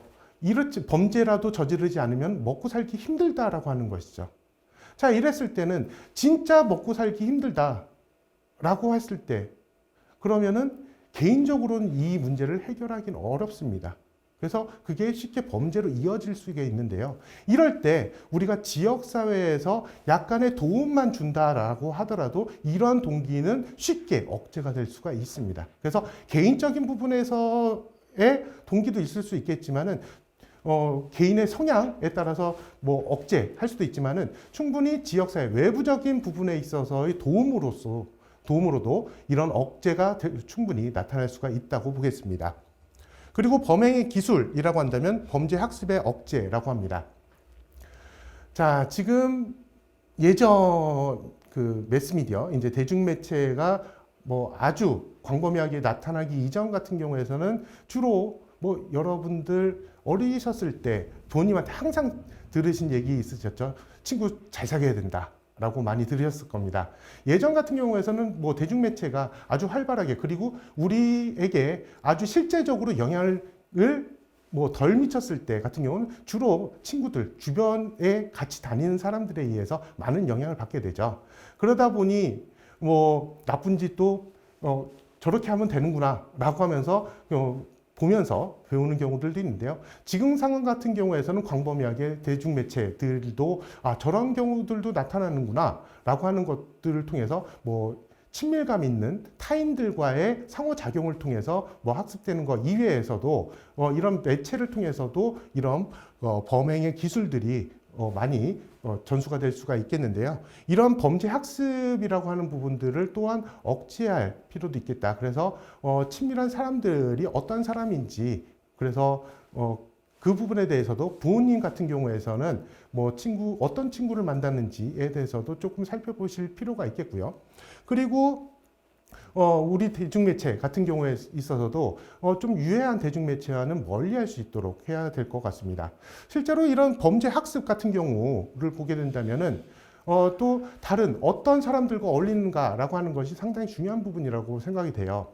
범죄라도 저지르지 않으면 먹고 살기 힘들다라고 하는 것이죠. 자, 이랬을 때는 진짜 먹고 살기 힘들다라고 했을 때 그러면은 개인적으로는 이 문제를 해결하기는 어렵습니다. 그래서 그게 쉽게 범죄로 이어질 수가 있는데요. 이럴 때 우리가 지역사회에서 약간의 도움만 준다라고 하더라도 이러한 동기는 쉽게 억제가 될 수가 있습니다. 그래서 개인적인 부분에서 동기도 있을 수 있겠지만은 개인의 성향에 따라서 뭐 억제할 수도 있지만은 충분히 지역사회 외부적인 부분에 있어서의 도움으로도 이런 억제가 충분히 나타날 수가 있다고 보겠습니다. 그리고 범행의 기술이라고 한다면 범죄 학습의 억제라고 합니다. 자, 지금 예전 그 매스미디어, 이제 대중매체가 뭐 아주 광범위하게 나타나기 이전 같은 경우에서는 주로 뭐 여러분들 어리셨을 때 부모님한테 항상 들으신 얘기 있으셨죠? 친구 잘 사귀어야 된다 라고 많이 들으셨을 겁니다. 예전 같은 경우에서는 뭐 대중매체가 아주 활발하게, 그리고 우리에게 아주 실제적으로 영향을 뭐 덜 미쳤을 때 같은 경우는 주로 친구들, 주변에 같이 다니는 사람들에 의해서 많은 영향을 받게 되죠. 그러다 보니 뭐 나쁜 짓도 저렇게 하면 되는구나 라고 하면서 보면서 배우는 경우들도 있는데요. 지금 상황 같은 경우에서는 광범위하게 대중매체들도 저런 경우들도 나타나는구나 라고 하는 것들을 통해서 뭐 친밀감 있는 타인들과의 상호작용을 통해서 뭐 학습되는 것 이외에서도 이런 매체를 통해서도 이런 범행의 기술들이 많이 전수가 될 수가 있겠는데요. 이런 범죄 학습이라고 하는 부분들을 또한 억제할 필요도 있겠다. 그래서 친밀한 사람들이 어떤 사람인지, 그래서 그 부분에 대해서도 부모님 같은 경우에서는 뭐 어떤 친구를 만났는지에 대해서도 조금 살펴보실 필요가 있겠고요. 그리고 우리 대중매체 같은 경우에 있어서도 좀 유해한 대중매체와는 멀리할 수 있도록 해야 될 것 같습니다. 실제로 이런 범죄 학습 같은 경우를 보게 된다면은 또 다른 어떤 사람들과 어울리는가라고 하는 것이 상당히 중요한 부분이라고 생각이 돼요.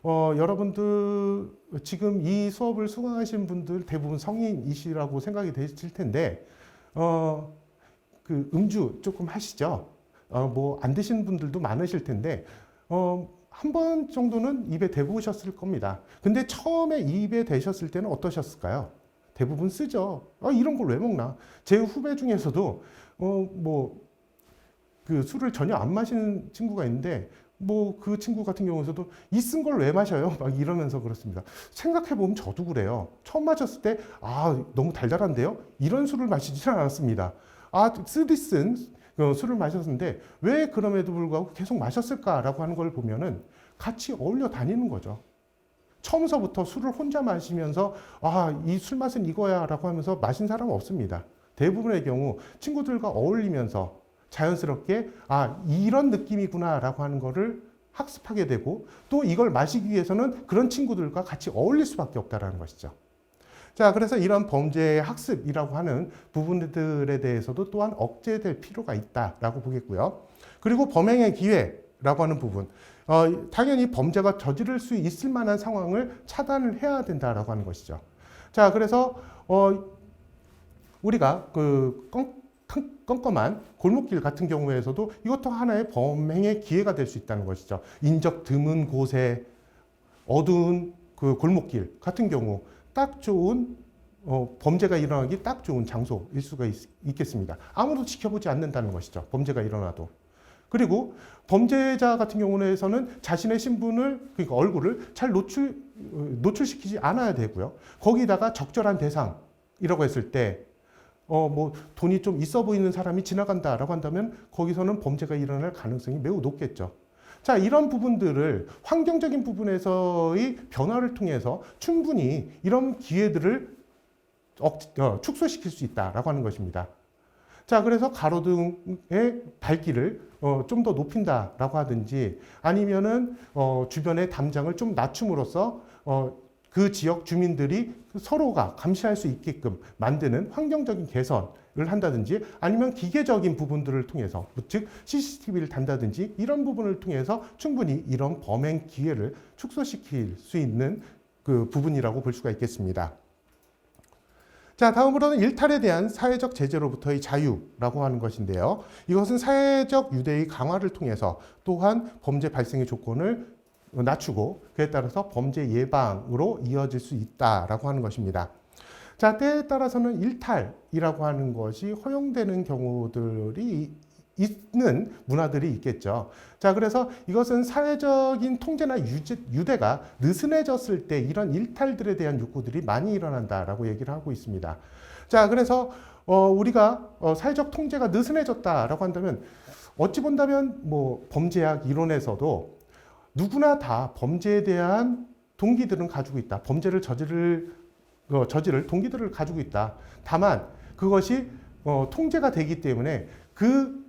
여러분들 지금 이 수업을 수강하신 분들 대부분 성인이시라고 생각이 되실 텐데 그 음주 조금 하시죠? 뭐 안 드시는 분들도 많으실 텐데 한 번 정도는 입에 대보셨을 겁니다. 근데 처음에 입에 대셨을 때는 어떠셨을까요? 대부분 쓰죠. 이런 걸 왜 먹나? 제 후배 중에서도 뭐 그 술을 전혀 안 마시는 친구가 있는데 뭐 그 친구 같은 경우에서도 이 쓴 걸 왜 마셔요? 막 이러면서 그렇습니다. 생각해보면 저도 그래요. 처음 마셨을 때 너무 달달한데요? 이런 술을 마시지 않았습니다. 쓰디 쓴 술을 마셨는데 왜 그럼에도 불구하고 계속 마셨을까라고 하는 걸 보면은 같이 어울려 다니는 거죠. 처음서부터 술을 혼자 마시면서 이 술 맛은 이거야 라고 하면서 마신 사람은 없습니다. 대부분의 경우 친구들과 어울리면서 자연스럽게 이런 느낌이구나 라고 하는 거를 학습하게 되고, 또 이걸 마시기 위해서는 그런 친구들과 같이 어울릴 수밖에 없다는 것이죠. 자, 그래서 이런 범죄 학습이라고 하는 부분들에 대해서도 또한 억제될 필요가 있다라고 보겠고요. 그리고 범행의 기회라고 하는 부분, 당연히 범죄가 저지를 수 있을 만한 상황을 차단을 해야 된다라고 하는 것이죠. 자, 그래서 우리가 그 껌껌한 골목길 같은 경우에서도 이것도 하나의 범행의 기회가 될 수 있다는 것이죠. 인적 드문 곳에 어두운 그 골목길 같은 경우 딱 좋은 범죄가 일어나기 딱 좋은 장소일 수가 있겠습니다. 아무도 지켜보지 않는다는 것이죠. 범죄가 일어나도. 그리고 범죄자 같은 경우에는 자신의 신분을, 그러니까 얼굴을 잘 노출시키지 않아야 되고요. 거기다가 적절한 대상이라고 했을 때 뭐 돈이 좀 있어 보이는 사람이 지나간다라고 한다면 거기서는 범죄가 일어날 가능성이 매우 높겠죠. 자, 이런 부분들을 환경적인 부분에서의 변화를 통해서 충분히 이런 기회들을 축소시킬 수 있다라고 하는 것입니다. 자, 그래서 가로등의 밝기를 좀 더 높인다라고 하든지, 아니면은 주변의 담장을 좀 낮춤으로써 그 지역 주민들이 서로가 감시할 수 있게끔 만드는 환경적인 개선을 한다든지, 아니면 기계적인 부분들을 통해서, 즉 CCTV를 단다든지, 이런 부분을 통해서 충분히 이런 범행 기회를 축소시킬 수 있는 그 부분이라고 볼 수가 있겠습니다. 자, 다음으로는 일탈에 대한 사회적 제재로부터의 자유라고 하는 것인데요. 이것은 사회적 유대의 강화를 통해서 또한 범죄 발생의 조건을 낮추고 그에 따라서 범죄 예방으로 이어질 수 있다라고 하는 것입니다. 자, 때에 따라서는 일탈이라고 하는 것이 허용되는 경우들이 있는 문화들이 있겠죠. 자, 그래서 이것은 사회적인 통제나 유대가 느슨해졌을 때 이런 일탈들에 대한 욕구들이 많이 일어난다라고 얘기를 하고 있습니다. 자, 그래서 우리가 사회적 통제가 느슨해졌다라고 한다면 어찌 본다면 뭐 범죄학 이론에서도 누구나 다 범죄에 대한 동기들은 가지고 있다. 범죄를 저지를 동기들을 가지고 있다. 다만 그것이 통제가 되기 때문에 그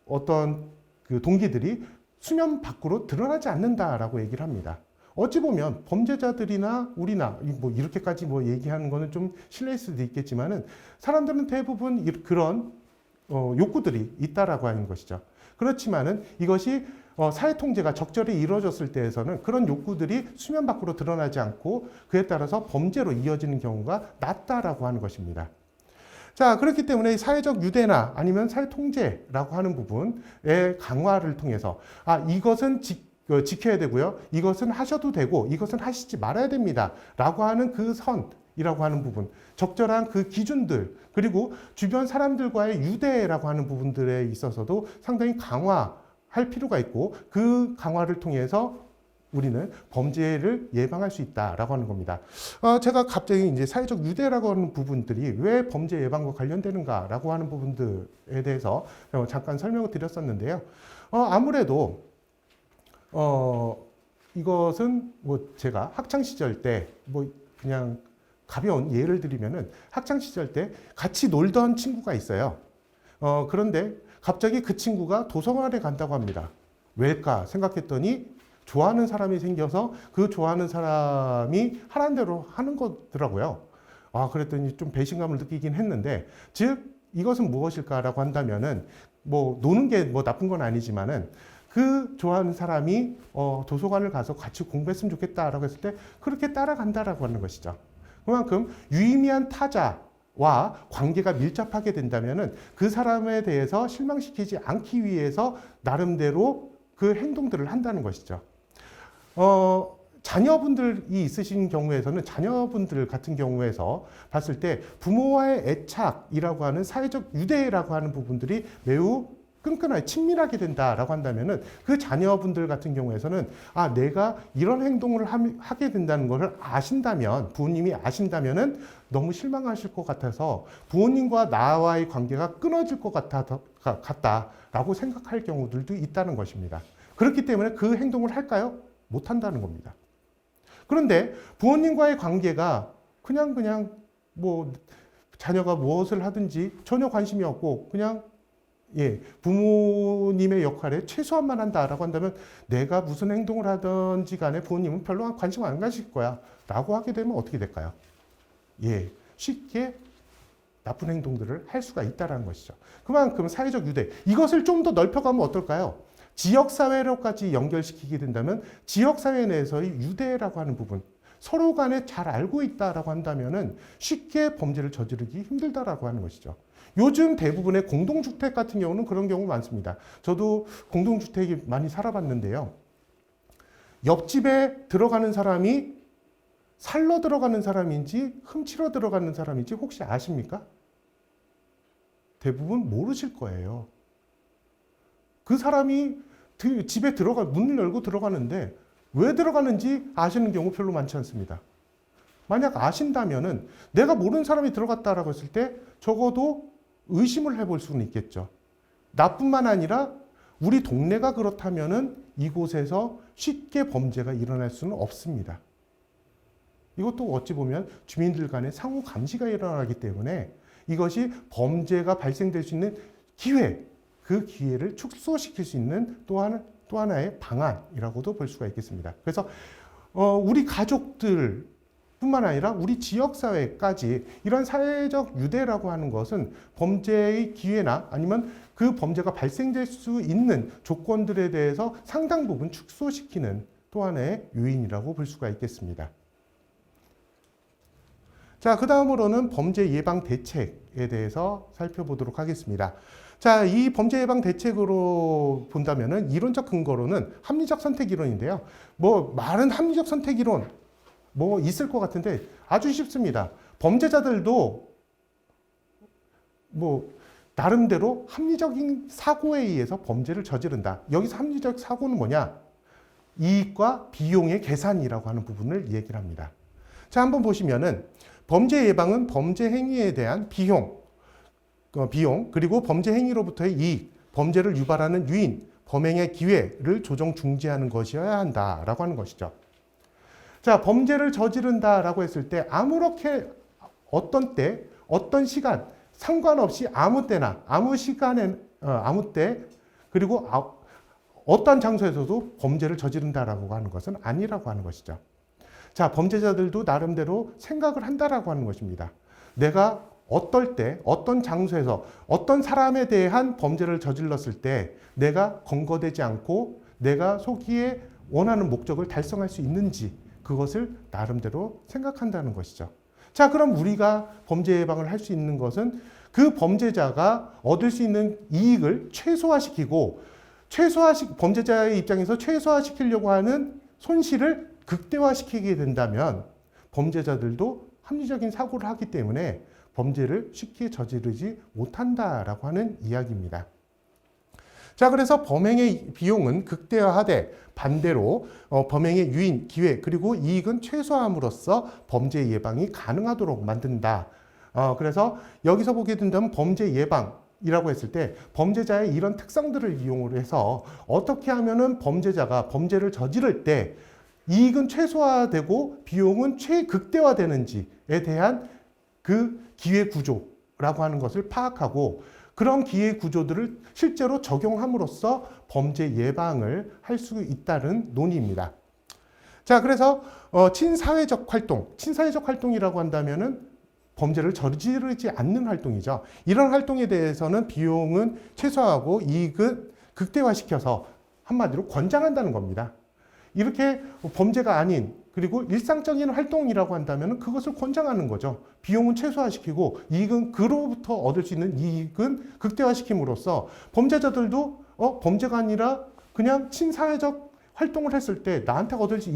어떤 그 동기들이 수면 밖으로 드러나지 않는다라고 얘기를 합니다. 어찌 보면 범죄자들이나 우리나 뭐 이렇게까지 뭐 얘기하는 거는 좀 실례일 수도 있겠지만은 사람들은 대부분 그런 욕구들이 있다라고 하는 것이죠. 그렇지만은 이것이 사회 통제가 적절히 이루어졌을 때에서는 그런 욕구들이 수면 밖으로 드러나지 않고 그에 따라서 범죄로 이어지는 경우가 낮다라고 하는 것입니다. 자, 그렇기 때문에 사회적 유대나 아니면 사회 통제라고 하는 부분의 강화를 통해서 이것은 지켜야 되고요. 이것은 하셔도 되고 이것은 하시지 말아야 됩니다. 라고 하는 그 선이라고 하는 부분, 적절한 그 기준들, 그리고 주변 사람들과의 유대라고 하는 부분들에 있어서도 상당히 강화할 필요가 있고 그 강화를 통해서 우리는 범죄를 예방할 수 있다라고 하는 겁니다. 제가 갑자기 이제 사회적 유대라고 하는 부분들이 왜 범죄 예방과 관련되는가라고 하는 부분들에 대해서 잠깐 설명을 드렸었는데요. 아무래도 이것은 뭐 제가 학창 시절 때 뭐 그냥 가벼운 예를 들이면은 학창 시절 때 같이 놀던 친구가 있어요. 그런데 갑자기 그 친구가 도서관에 간다고 합니다. 왜일까 생각했더니 좋아하는 사람이 생겨서 그 좋아하는 사람이 하라는 대로 하는 거더라고요. 그랬더니 좀 배신감을 느끼긴 했는데, 즉 이것은 무엇일까라고 한다면은 뭐 노는 게 뭐 나쁜 건 아니지만은 그 좋아하는 사람이 도서관을 가서 같이 공부했으면 좋겠다라고 했을 때 그렇게 따라간다라고 하는 것이죠. 그만큼 유의미한 타자와 관계가 밀접하게 된다면은 그 사람에 대해서 실망시키지 않기 위해서 나름대로 그 행동들을 한다는 것이죠. 자녀분들이 있으신 경우에서는 자녀분들 같은 경우에서 봤을 때 부모와의 애착이라고 하는 사회적 유대라고 하는 부분들이 매우 끈끈하게 친밀하게 된다라고 한다면은 그 자녀분들 같은 경우에서는 내가 이런 행동을 하게 된다는 것을 아신다면, 부모님이 아신다면은 너무 실망하실 것 같아서 부모님과 나와의 관계가 끊어질 것 같다라고 생각할 경우들도 있다는 것입니다. 그렇기 때문에 그 행동을 할까요? 못 한다는 겁니다. 그런데 부모님과의 관계가 그냥 뭐 자녀가 무엇을 하든지 전혀 관심이 없고 그냥 부모님의 역할에 최소한만 한다라고 한다면 내가 무슨 행동을 하든지 간에 부모님은 별로 관심 안 가실 거야 라고 하게 되면 어떻게 될까요? 쉽게 나쁜 행동들을 할 수가 있다는 것이죠. 그만큼 사회적 유대, 이것을 좀 더 넓혀가면 어떨까요? 지역사회로까지 연결시키게 된다면 지역사회 내에서의 유대라고 하는 부분, 서로 간에 잘 알고 있다라고 한다면은 쉽게 범죄를 저지르기 힘들다라고 하는 것이죠. 요즘 대부분의 공동주택 같은 경우는 그런 경우 많습니다. 저도 공동주택이 많이 살아봤는데요. 옆집에 들어가는 사람이 살러 들어가는 사람인지 훔치러 들어가는 사람인지 혹시 아십니까? 대부분 모르실 거예요. 그 사람이 집에 문을 열고 들어가는데 왜 들어가는지 아시는 경우 별로 많지 않습니다. 만약 아신다면은 내가 모르는 사람이 들어갔다라고 했을 때 적어도 의심을 해볼 수는 있겠죠. 나뿐만 아니라 우리 동네가 그렇다면은 이곳에서 쉽게 범죄가 일어날 수는 없습니다. 이것도 어찌 보면 주민들 간의 상호 감시가 일어나기 때문에 이것이 범죄가 발생될 수 있는 기회, 그 기회를 축소시킬 수 있는 또 하나의 방안이라고도 볼 수가 있겠습니다. 그래서 우리 가족들 뿐만 아니라 우리 지역사회까지 이런 사회적 유대라고 하는 것은 범죄의 기회나 아니면 그 범죄가 발생될 수 있는 조건들에 대해서 상당 부분 축소시키는 또 하나의 요인이라고 볼 수가 있겠습니다. 자, 그 다음으로는 범죄 예방 대책에 대해서 살펴보도록 하겠습니다. 자, 이 범죄 예방 대책으로 본다면은 이론적 근거로는 합리적 선택 이론인데요. 뭐 말은 합리적 선택 이론 뭐 있을 것 같은데 아주 쉽습니다. 범죄자들도 뭐 나름대로 합리적인 사고에 의해서 범죄를 저지른다. 여기서 합리적 사고는 뭐냐? 이익과 비용의 계산이라고 하는 부분을 얘기를 합니다. 자, 한번 보시면은 범죄 예방은 범죄 행위에 대한 비용, 그리고 범죄 행위로부터의 이익, 범죄를 유발하는 유인, 범행의 기회를 조정 중지하는 것이어야 한다라고 하는 것이죠. 자, 범죄를 저지른다라고 했을 때 아무렇게 어떤 때, 어떤 시간 상관없이 아무 때나 아무 시간에 아무 때 그리고 어떤 장소에서도 범죄를 저지른다라고 하는 것은 아니라고 하는 것이죠. 자, 범죄자들도 나름대로 생각을 한다라고 하는 것입니다. 내가 어떨 때, 어떤 장소에서, 어떤 사람에 대한 범죄를 저질렀을 때 내가 검거되지 않고 내가 소기에 원하는 목적을 달성할 수 있는지 그것을 나름대로 생각한다는 것이죠. 자, 그럼 우리가 범죄 예방을 할 수 있는 것은 그 범죄자가 얻을 수 있는 이익을 최소화시키고 범죄자의 입장에서 최소화시키려고 하는 손실을 극대화시키게 된다면 범죄자들도 합리적인 사고를 하기 때문에 범죄를 쉽게 저지르지 못한다라고 하는 이야기입니다. 자, 그래서 범행의 비용은 극대화하되 반대로 범행의 유인, 기회, 그리고 이익은 최소화함으로써 범죄 예방이 가능하도록 만든다. 그래서 여기서 보게 된다면 범죄 예방이라고 했을 때 범죄자의 이런 특성들을 이용을 해서 어떻게 하면은 범죄자가 범죄를 저지를 때 이익은 최소화되고 비용은 최극대화되는지에 대한 그 기회 구조라고 하는 것을 파악하고 그런 기회 구조들을 실제로 적용함으로써 범죄 예방을 할 수 있다는 논의입니다. 자, 그래서 친사회적 활동이라고 한다면은 범죄를 저지르지 않는 활동이죠. 이런 활동에 대해서는 비용은 최소화하고 이익은 극대화시켜서 한마디로 권장한다는 겁니다. 이렇게 범죄가 아닌 그리고 일상적인 활동이라고 한다면 그것을 권장하는 거죠. 비용은 최소화시키고 이익은 그로부터 얻을 수 있는 이익은 극대화시킴으로써 범죄자들도 범죄가 아니라 그냥 친사회적 활동을 했을 때 나한테 얻을 수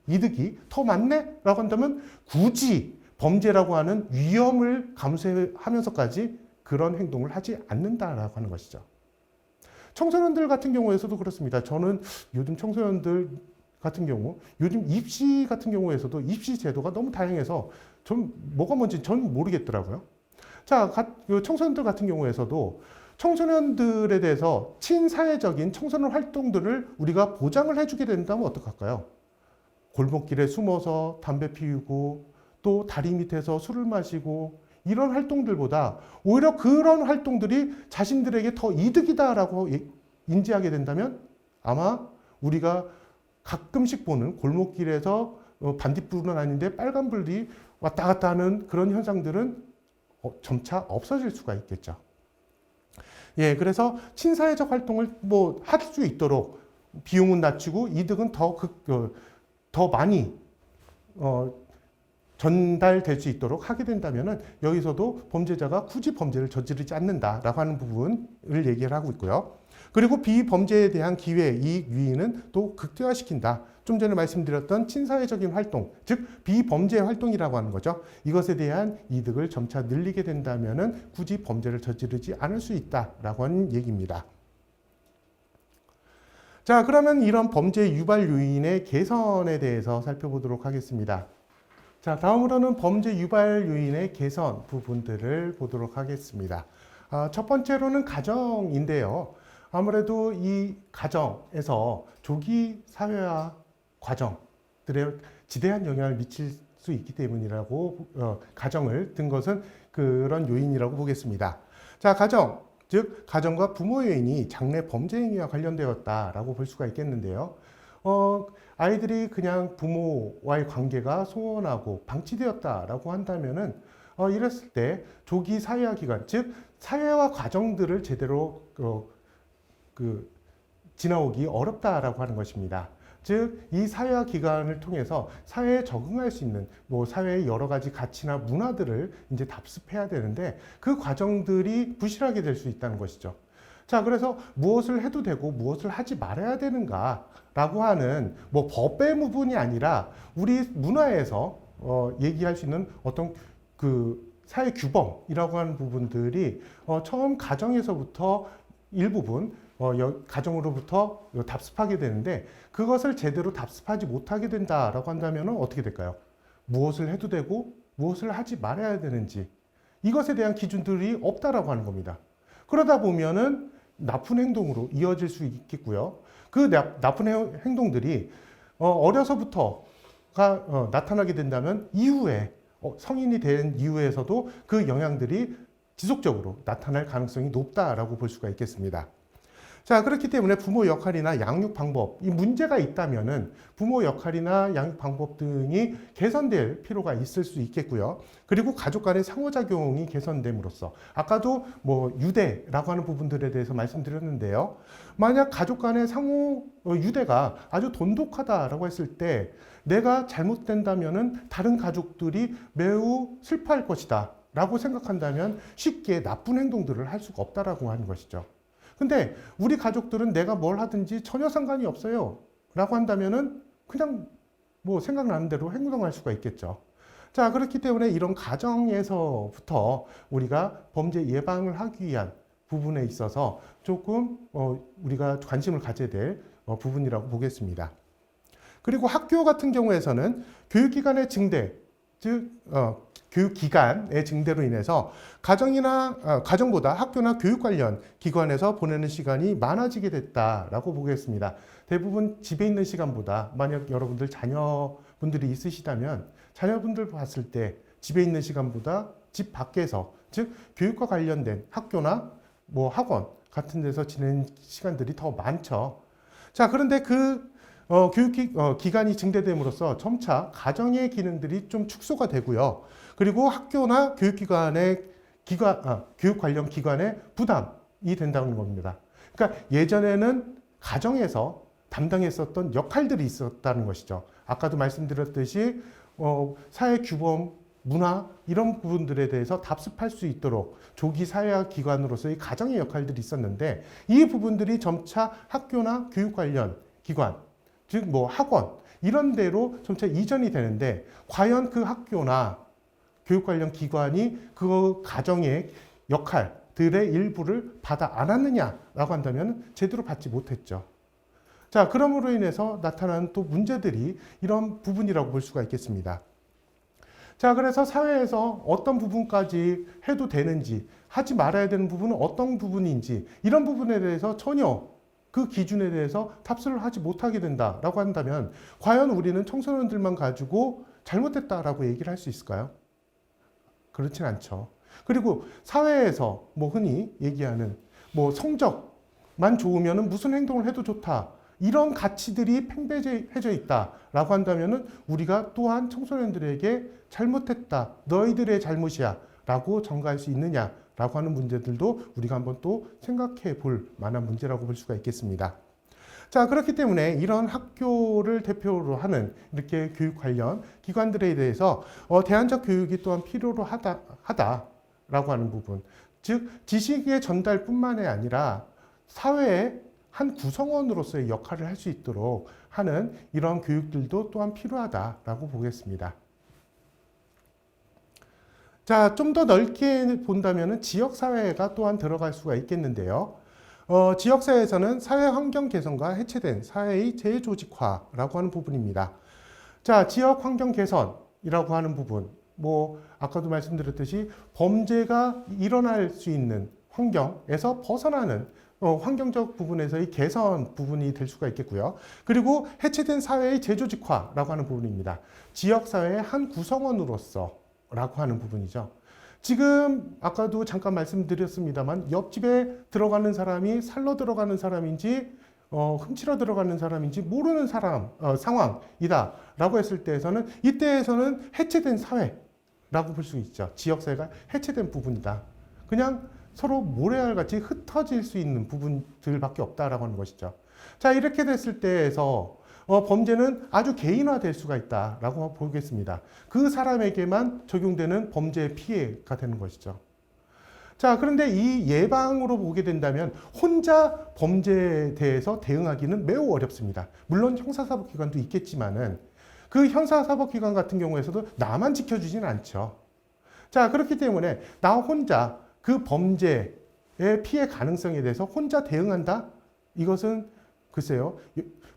이득이 더 많네? 라고 한다면 굳이 범죄라고 하는 위험을 감수하면서까지 그런 행동을 하지 않는다라고 하는 것이죠. 청소년들 같은 경우에서도 그렇습니다. 저는 요즘 청소년들 같은 경우, 요즘 입시 같은 경우에서도 입시 제도가 너무 다양해서 좀 뭐가 뭔지 전 모르겠더라고요. 자, 청소년들 같은 경우에서도 청소년들에 대해서 친사회적인 청소년 활동들을 우리가 보장을 해주게 된다면 어떡할까요? 골목길에 숨어서 담배 피우고 또 다리 밑에서 술을 마시고 이런 활동들보다 오히려 그런 활동들이 자신들에게 더 이득이다라고 인지하게 된다면 아마 우리가 가끔씩 보는 골목길에서 반딧불은 아닌데 빨간불이 왔다 갔다 하는 그런 현상들은 점차 없어질 수가 있겠죠. 예, 그래서 친사회적 활동을 할 수 있도록 비용은 낮추고 이득은 더 많이 전달될 수 있도록 하게 된다면 여기서도 범죄자가 굳이 범죄를 저지르지 않는다라고 하는 부분을 얘기를 하고 있고요. 그리고 비범죄에 대한 기회, 이익, 유인은 또 극대화시킨다. 좀 전에 말씀드렸던 친사회적인 활동, 즉 비범죄 활동이라고 하는 거죠. 이것에 대한 이득을 점차 늘리게 된다면 굳이 범죄를 저지르지 않을 수 있다라고 하는 얘기입니다. 자, 그러면 이런 범죄 유발 요인의 개선에 대해서 살펴보도록 하겠습니다. 자, 다음으로는 범죄 유발 요인의 개선 부분들을 보도록 하겠습니다. 첫 번째로는 가정인데요. 아무래도 이 가정에서 조기 사회화 과정들에 지대한 영향을 미칠 수 있기 때문이라고 가정을 든 것은 그런 요인이라고 보겠습니다. 자, 가정, 즉 가정과 부모 요인이 장래 범죄 행위와 관련되었다라고 볼 수가 있겠는데요. 아이들이 그냥 부모와의 관계가 소원하고 방치되었다라고 한다면은 이랬을 때 조기 사회화 기간, 즉 사회화 과정들을 제대로 지나오기 어렵다라고 하는 것입니다. 즉, 이 사회화 기간을 통해서 사회에 적응할 수 있는 사회의 여러 가지 가치나 문화들을 이제 답습해야 되는데 그 과정들이 부실하게 될 수 있다는 것이죠. 자, 그래서 무엇을 해도 되고 무엇을 하지 말아야 되는가라고 하는 법의 부분이 아니라 우리 문화에서 얘기할 수 있는 어떤 사회 규범이라고 하는 부분들이 처음 가정에서부터 일부분 가정으로부터 답습하게 되는데 그것을 제대로 답습하지 못하게 된다라고 한다면 어떻게 될까요? 무엇을 해도 되고 무엇을 하지 말아야 되는지 이것에 대한 기준들이 없다라고 하는 겁니다. 그러다 보면은 나쁜 행동으로 이어질 수 있겠고요. 그 나쁜 행동들이 어려서부터가 나타나게 된다면 이후에 성인이 된 이후에서도 그 영향들이 지속적으로 나타날 가능성이 높다라고 볼 수가 있겠습니다. 자, 그렇기 때문에 부모 역할이나 양육 방법, 이 문제가 있다면은 부모 역할이나 양육 방법 등이 개선될 필요가 있을 수 있겠고요. 그리고 가족 간의 상호작용이 개선됨으로써 아까도 유대라고 하는 부분들에 대해서 말씀드렸는데요. 만약 가족 간의 상호 유대가 아주 돈독하다라고 했을 때 내가 잘못된다면은 다른 가족들이 매우 슬퍼할 것이다 라고 생각한다면 쉽게 나쁜 행동들을 할 수가 없다라고 하는 것이죠. 근데 우리 가족들은 내가 뭘 하든지 전혀 상관이 없어요 라고 한다면은 그냥 생각나는 대로 행동할 수가 있겠죠. 자, 그렇기 때문에 이런 가정에서부터 우리가 범죄 예방을 하기 위한 부분에 있어서 조금 우리가 관심을 가져야 될 부분이라고 보겠습니다. 그리고 학교 같은 경우에서는 교육기관의 증대, 즉 교육기간의 증대로 인해서 가정보다 학교나 교육 관련 기관에서 보내는 시간이 많아지게 됐다라고 보겠습니다. 대부분 집에 있는 시간보다 만약 여러분들 자녀분들이 있으시다면 자녀분들 봤을 때 집에 있는 시간보다 집 밖에서 즉 교육과 관련된 학교나 학원 같은 데서 지내는 시간들이 더 많죠. 자, 그런데 기간이 증대됨으로써 점차 가정의 기능들이 좀 축소가 되고요. 그리고 학교나 교육기관의 교육 관련 기관의 부담이 된다는 겁니다. 그러니까 예전에는 가정에서 담당했었던 역할들이 있었다는 것이죠. 아까도 말씀드렸듯이 사회 규범, 문화 이런 부분들에 대해서 답습할 수 있도록 조기 사회화 기관으로서의 가정의 역할들이 있었는데 이 부분들이 점차 학교나 교육 관련 기관 즉 학원 이런 데로 점차 이전이 되는데 과연 그 학교나 교육 관련 기관이 그 가정의 역할들의 일부를 받아 안았느냐라고 한다면 제대로 받지 못했죠. 자, 그러므로 인해서 나타나는 또 문제들이 이런 부분이라고 볼 수가 있겠습니다. 자, 그래서 사회에서 어떤 부분까지 해도 되는지 하지 말아야 되는 부분은 어떤 부분인지 이런 부분에 대해서 전혀 그 기준에 대해서 답습을 하지 못하게 된다라고 한다면 과연 우리는 청소년들만 가지고 잘못됐다라고 얘기를 할 수 있을까요? 그렇진 않죠. 그리고 사회에서 흔히 얘기하는 성적만 좋으면 무슨 행동을 해도 좋다. 이런 가치들이 팽배해져 있다라고 한다면 우리가 또한 청소년들에게 잘못했다. 너희들의 잘못이야. 라고 전가할 수 있느냐. 라고 하는 문제들도 우리가 한번 또 생각해 볼 만한 문제라고 볼 수가 있겠습니다. 자, 그렇기 때문에 이런 학교를 대표로 하는 이렇게 교육 관련 기관들에 대해서 대안적 교육이 또한 필요로 하다라고 하는 부분. 즉, 지식의 전달뿐만이 아니라 사회의 한 구성원으로서의 역할을 할 수 있도록 하는 이런 교육들도 또한 필요하다라고 보겠습니다. 자, 좀 더 넓게 본다면 지역사회가 또한 들어갈 수가 있겠는데요. 지역사회에서는 사회 환경 개선과 해체된 사회의 재조직화라고 하는 부분입니다. 자, 지역 환경 개선이라고 하는 부분, 아까도 말씀드렸듯이 범죄가 일어날 수 있는 환경에서 벗어나는 환경적 부분에서의 개선 부분이 될 수가 있겠고요. 그리고 해체된 사회의 재조직화라고 하는 부분입니다. 지역사회의 한 구성원으로서 라고 하는 부분이죠. 지금 아까도 잠깐 말씀드렸습니다만 옆집에 들어가는 사람이 살러 들어가는 사람인지 훔치러 들어가는 사람인지 모르는 상황이다 라고 했을 때에서는 이때에서는 해체된 사회라고 볼 수 있죠. 지역사회가 해체된 부분이다. 그냥 서로 모래알같이 흩어질 수 있는 부분들밖에 없다라고 하는 것이죠. 자, 이렇게 됐을 때에서 범죄는 아주 개인화될 수가 있다라고 보겠습니다. 그 사람에게만 적용되는 범죄의 피해가 되는 것이죠. 자, 그런데 이 예방으로 보게 된다면 혼자 범죄에 대해서 대응하기는 매우 어렵습니다. 물론 형사사법기관도 있겠지만은 그 형사사법기관 같은 경우에서도 나만 지켜주지는 않죠. 자, 그렇기 때문에 나 혼자 그 범죄의 피해 가능성에 대해서 혼자 대응한다? 이것은 글쎄요,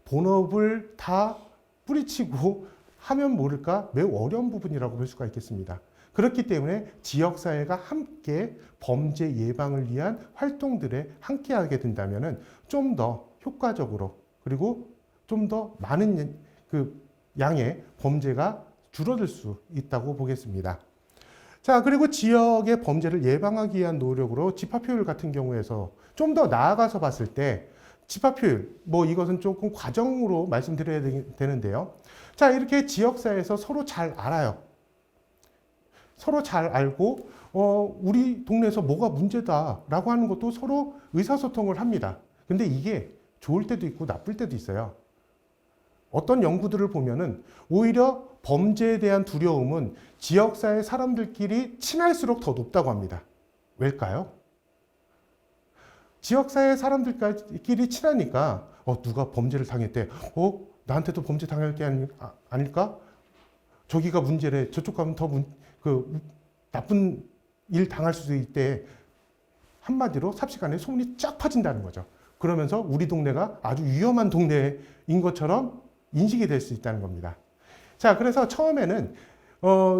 본업을 다 뿌리치고 하면 모를까 매우 어려운 부분이라고 볼 수가 있겠습니다. 그렇기 때문에 지역사회가 함께 범죄 예방을 위한 활동들에 함께하게 된다면 좀 더 효과적으로 그리고 좀 더 많은 그 양의 범죄가 줄어들 수 있다고 보겠습니다. 자, 그리고 지역의 범죄를 예방하기 위한 노력으로 집합효율 같은 경우에서 좀 더 나아가서 봤을 때 집합효율, 뭐 이것은 조금 과정으로 말씀드려야 되는데요. 자, 이렇게 지역사회에서 서로 잘 알아요. 서로 잘 알고 우리 동네에서 뭐가 문제다라고 하는 것도 서로 의사소통을 합니다. 근데 이게 좋을 때도 있고 나쁠 때도 있어요. 어떤 연구들을 보면은 오히려 범죄에 대한 두려움은 지역사회 사람들끼리 친할수록 더 높다고 합니다. 왜일까요? 지역사회 사람들끼리 친하니까 누가 범죄를 당했대. 나한테도 범죄 당할 게 아닐까? 저기가 문제래. 저쪽 가면 더 나쁜 일 당할 수도 있대. 한마디로 삽시간에 소문이 쫙 퍼진다는 거죠. 그러면서 우리 동네가 아주 위험한 동네인 것처럼 인식이 될 수 있다는 겁니다. 자, 그래서 처음에는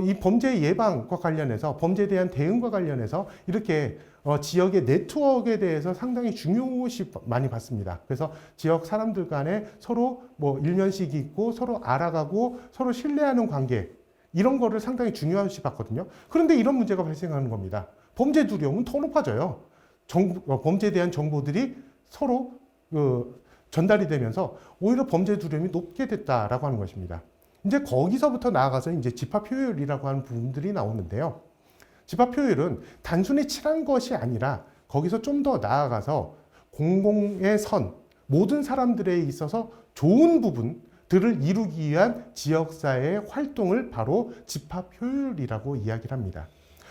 이 범죄 예방과 관련해서 범죄에 대한 대응과 관련해서 이렇게 지역의 네트워크에 대해서 상당히 중요시 많이 받습니다. 그래서 지역 사람들 간에 서로 뭐 일면식이 있고 서로 알아가고 서로 신뢰하는 관계 이런 거를 상당히 중요시 받거든요. 그런데 이런 문제가 발생하는 겁니다. 범죄 두려움은 더 높아져요. 범죄에 대한 정보들이 서로 전달이 되면서 오히려 범죄 두려움이 높게 됐다라고 하는 것입니다. 이제 거기서부터 나아가서 이제 집합 효율이라고 하는 부분들이 나오는데요. 집합 효율은 단순히 친한 것이 아니라 거기서 좀 더 나아가서 공공의 선, 모든 사람들에 있어서 좋은 부분들을 이루기 위한 지역사회의 활동을 바로 집합 효율이라고 이야기를 합니다.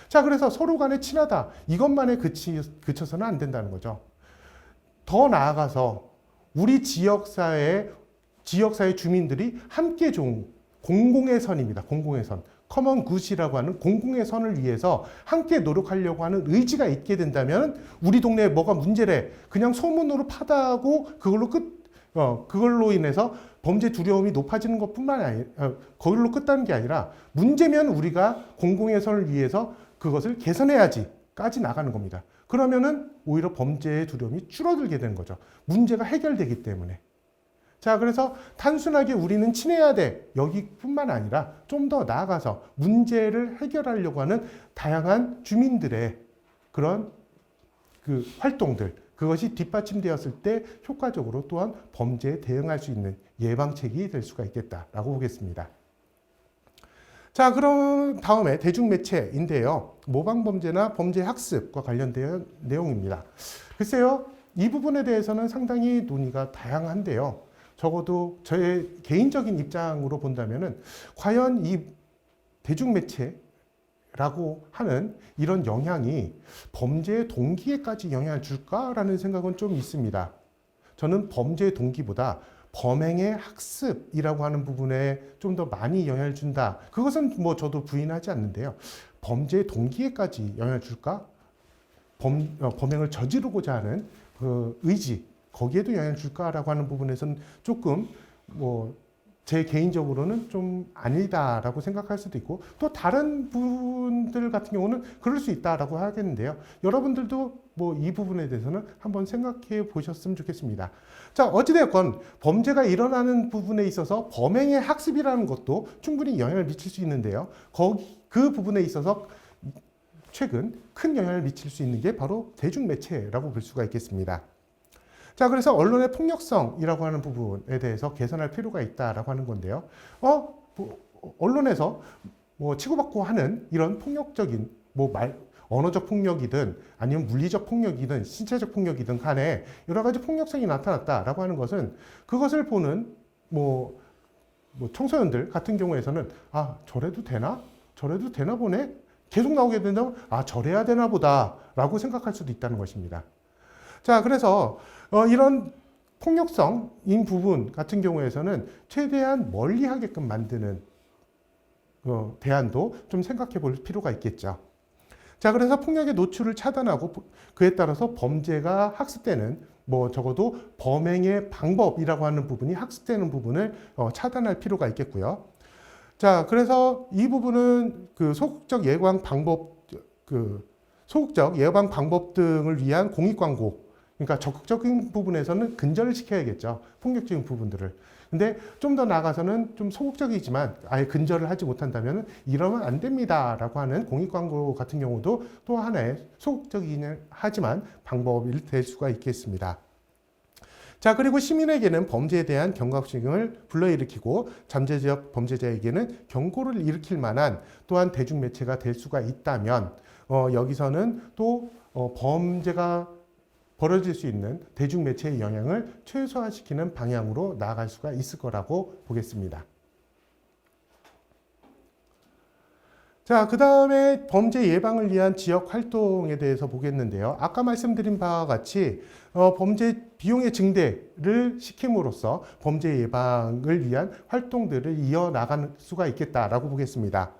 자, 그래서 서로 간에 친하다. 이것만에 그쳐서는 안 된다는 거죠. 더 나아가서 우리 지역사회 주민들이 함께 좋은 공공의 선입니다. 공공의 선. 커먼 굿이라고 하는 공공의 선을 위해서 함께 노력하려고 하는 의지가 있게 된다면 우리 동네에 뭐가 문제래. 그냥 소문으로 파다하고 그걸로 인해서 범죄 두려움이 높아지는 것뿐만 아니라 거기로 끝나는 게 아니라 문제면 우리가 공공의 선을 위해서 그것을 개선해야지까지 나가는 겁니다. 그러면은 오히려 범죄의 두려움이 줄어들게 되는 거죠. 문제가 해결되기 때문에. 자, 그래서 단순하게 우리는 친해야 돼. 여기뿐만 아니라 좀 더 나아가서 문제를 해결하려고 하는 다양한 주민들의 그런 활동들, 그것이 뒷받침되었을 때 효과적으로 또한 범죄에 대응할 수 있는 예방책이 될 수가 있겠다라고 보겠습니다. 자, 그럼 다음에 대중매체인데요. 모방범죄나 범죄학습과 관련된 내용입니다. 글쎄요, 이 부분에 대해서는 상당히 논의가 다양한데요. 적어도 저의 개인적인 입장으로 본다면은 과연 이 대중매체라고 하는 이런 영향이 범죄의 동기에까지 영향을 줄까라는 생각은 좀 있습니다. 저는 범죄의 동기보다 범행의 학습이라고 하는 부분에 좀 더 많이 영향을 준다. 그것은 뭐 저도 부인하지 않는데요. 범죄의 동기에까지 영향을 줄까? 범행을 저지르고자 하는 그 의지, 거기에도 영향을 줄까라고 하는 부분에서는 조금 제 개인적으로는 좀 아니다라고 생각할 수도 있고 또 다른 분들 같은 경우는 그럴 수 있다라고 하겠는데요. 여러분들도 이 부분에 대해서는 한번 생각해 보셨으면 좋겠습니다. 자, 어찌되었건 범죄가 일어나는 부분에 있어서 범행의 학습이라는 것도 충분히 영향을 미칠 수 있는데요. 그 부분에 있어서 최근 큰 영향을 미칠 수 있는 게 바로 대중매체라고 볼 수가 있겠습니다. 자, 그래서 언론의 폭력성이라고 하는 부분에 대해서 개선할 필요가 있다라고 하는 건데요. 언론에서 치고받고 하는 이런 폭력적인 언어적 폭력이든 아니면 물리적 폭력이든 신체적 폭력이든 간에 여러 가지 폭력성이 나타났다라고 하는 것은 그것을 보는 청소년들 같은 경우에서는 저래도 되나? 저래도 되나 보네? 계속 나오게 된다면 저래야 되나 보다라고 생각할 수도 있다는 것입니다. 자, 그래서 이런 폭력성인 부분 같은 경우에서는 최대한 멀리 하게끔 만드는 대안도 좀 생각해 볼 필요가 있겠죠. 자, 그래서 폭력의 노출을 차단하고 그에 따라서 범죄가 학습되는 뭐 적어도 범행의 방법이라고 하는 부분이 학습되는 부분을 차단할 필요가 있겠고요. 자, 그래서 이 부분은 그 소극적 예방 방법 등을 위한 공익 광고, 그러니까 적극적인 부분에서는 근절을 시켜야겠죠. 폭력적인 부분들을. 근데 좀 더 나아가서는 좀 소극적이지만 아예 근절을 하지 못한다면 이러면 안 됩니다라고 하는 공익 광고 같은 경우도 또 하나의 소극적이긴 하지만 방법이 될 수가 있겠습니다. 자, 그리고 시민에게는 범죄에 대한 경각심을 불러일으키고 잠재 지역 범죄자에게는 경고를 일으킬 만한 또한 대중매체가 될 수가 있다면 여기서는 또 범죄가 벌어질 수 있는 대중매체의 영향을 최소화시키는 방향으로 나아갈 수가 있을 거라고 보겠습니다. 자, 그 다음에 범죄 예방을 위한 지역 활동에 대해서 보겠는데요. 아까 말씀드린 바와 같이 범죄 비용의 증대를 시킴으로써 범죄 예방을 위한 활동들을 이어나갈 수가 있겠다라고 보겠습니다.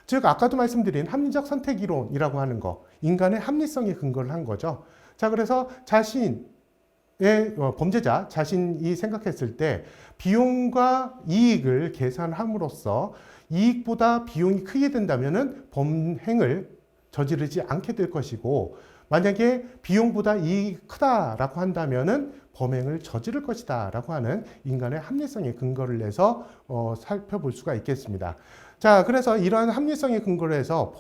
즉, 아까도 말씀드린 합리적 선택 이론이라고 하는 거, 인간의 합리성에 근거를 한 거죠. 자, 그래서 범죄자 자신이 생각했을 때 비용과 이익을 계산함으로써 이익보다 비용이 크게 된다면은 범행을 저지르지 않게 될 것이고, 만약에 비용보다 이익이 크다라고 한다면은 범행을 저지를 것이다라고 하는 인간의 합리성에 근거를 내서 살펴볼 수가 있겠습니다. 자, 그래서 이러한 합리성에 근거를 해서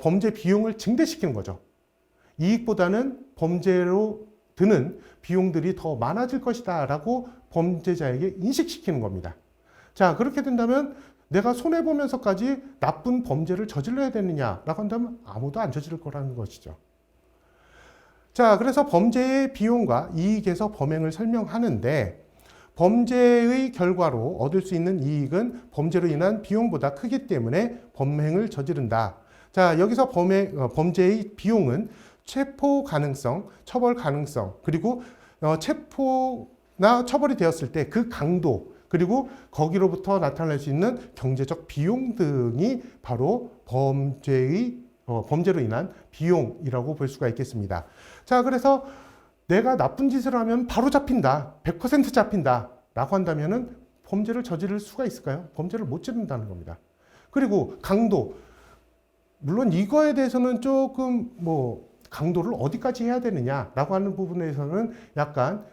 범죄 비용을 증대시키는 거죠. 이익보다는 범죄로 드는 비용들이 더 많아질 것이다 라고 범죄자에게 인식시키는 겁니다. 자, 그렇게 된다면 내가 손해보면서까지 나쁜 범죄를 저질러야 되느냐라고 한다면 아무도 안 저지를 거라는 것이죠. 자, 그래서 범죄의 비용과 이익에서 범행을 설명하는데, 범죄의 결과로 얻을 수 있는 이익은 범죄로 인한 비용보다 크기 때문에 범행을 저지른다. 자, 여기서 범죄의 비용은 체포 가능성, 처벌 가능성, 그리고 체포나 처벌이 되었을 때 그 강도, 그리고 거기로부터 나타날 수 있는 경제적 비용 등이 바로 범죄로 인한 비용이라고 볼 수가 있겠습니다. 자, 그래서 내가 나쁜 짓을 하면 바로 잡힌다, 100% 잡힌다 라고 한다면은 범죄를 저지를 수가 있을까요? 범죄를 못 저지른다는 겁니다. 그리고 강도, 물론 이거에 대해서는 조금 강도를 어디까지 해야 되느냐라고 하는 부분에서는 약간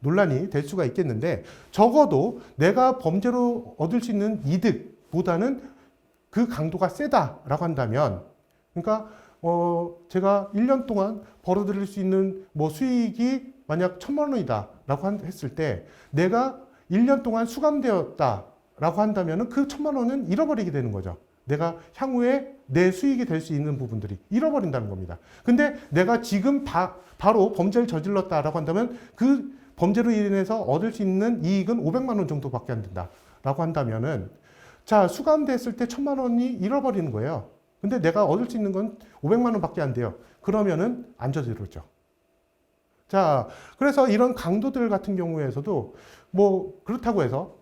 논란이 될 수가 있겠는데, 적어도 내가 범죄로 얻을 수 있는 이득보다는 그 강도가 세다라고 한다면, 그러니까 제가 1년 동안 벌어들일 수 있는 수익이 만약 1,000만 원이다라고 했을 때 내가 1년 동안 수감되었다라고 한다면 그 1,000만 원은 잃어버리게 되는 거죠. 내가 향후에 내 수익이 될 수 있는 부분들이 잃어버린다는 겁니다. 근데 내가 지금 바로 범죄를 저질렀다라고 한다면 그 범죄로 인해서 얻을 수 있는 이익은 500만 원 정도밖에 안 된다라고 한다면은, 자, 수감됐을 때 1,000만 원이 잃어버리는 거예요. 근데 내가 얻을 수 있는 건 500만 원밖에 안 돼요. 그러면은 안 저지르죠. 자, 그래서 이런 강도들 같은 경우에서도 그렇다고 해서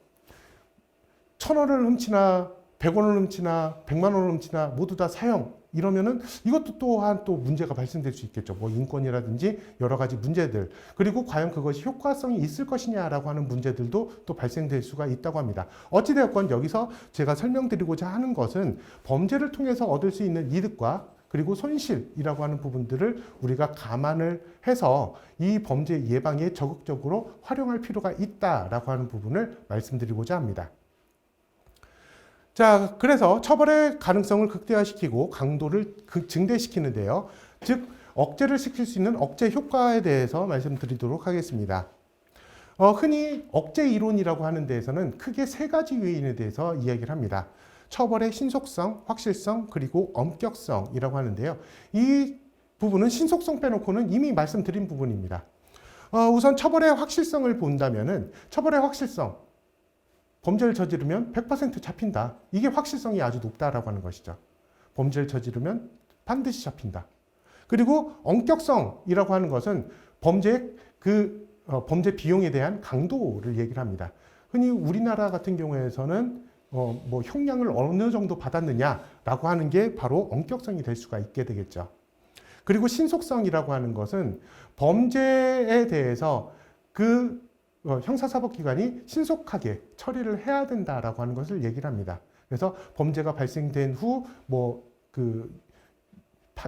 1,000원을 훔치나 100원을 훔치나 100만 원을 훔치나 모두 다 사형, 이러면은 이것도 또한 또 문제가 발생될 수 있겠죠. 인권이라든지 여러 가지 문제들, 그리고 과연 그것이 효과성이 있을 것이냐라고 하는 문제들도 또 발생될 수가 있다고 합니다. 어찌되었건 여기서 제가 설명드리고자 하는 것은 범죄를 통해서 얻을 수 있는 이득과 그리고 손실이라고 하는 부분들을 우리가 감안을 해서 이 범죄 예방에 적극적으로 활용할 필요가 있다라고 하는 부분을 말씀드리고자 합니다. 자, 그래서 처벌의 가능성을 극대화시키고 강도를 증대시키는데요. 즉, 억제를 시킬 수 있는 억제 효과에 대해서 말씀드리도록 하겠습니다. 흔히 억제 이론이라고 하는 데에서는 크게 3가지 요인에 대해서 이야기를 합니다. 처벌의 신속성, 확실성, 그리고 엄격성이라고 하는데요. 이 부분은 신속성 빼놓고는 이미 말씀드린 부분입니다. 우선 처벌의 확실성을 본다면은, 처벌의 확실성, 범죄를 저지르면 100% 잡힌다. 이게 확실성이 아주 높다라고 하는 것이죠. 범죄를 저지르면 반드시 잡힌다. 그리고 엄격성이라고 하는 것은 범죄 비용에 대한 강도를 얘기를 합니다. 흔히 우리나라 같은 경우에서는 뭐 형량을 어느 정도 받았느냐라고 하는 게 바로 엄격성이 될 수가 있게 되겠죠. 그리고 신속성이라고 하는 것은 범죄에 대해서 그 형사사법기관이 신속하게 처리를 해야 된다라고 하는 것을 얘기를 합니다. 그래서 범죄가 발생된 후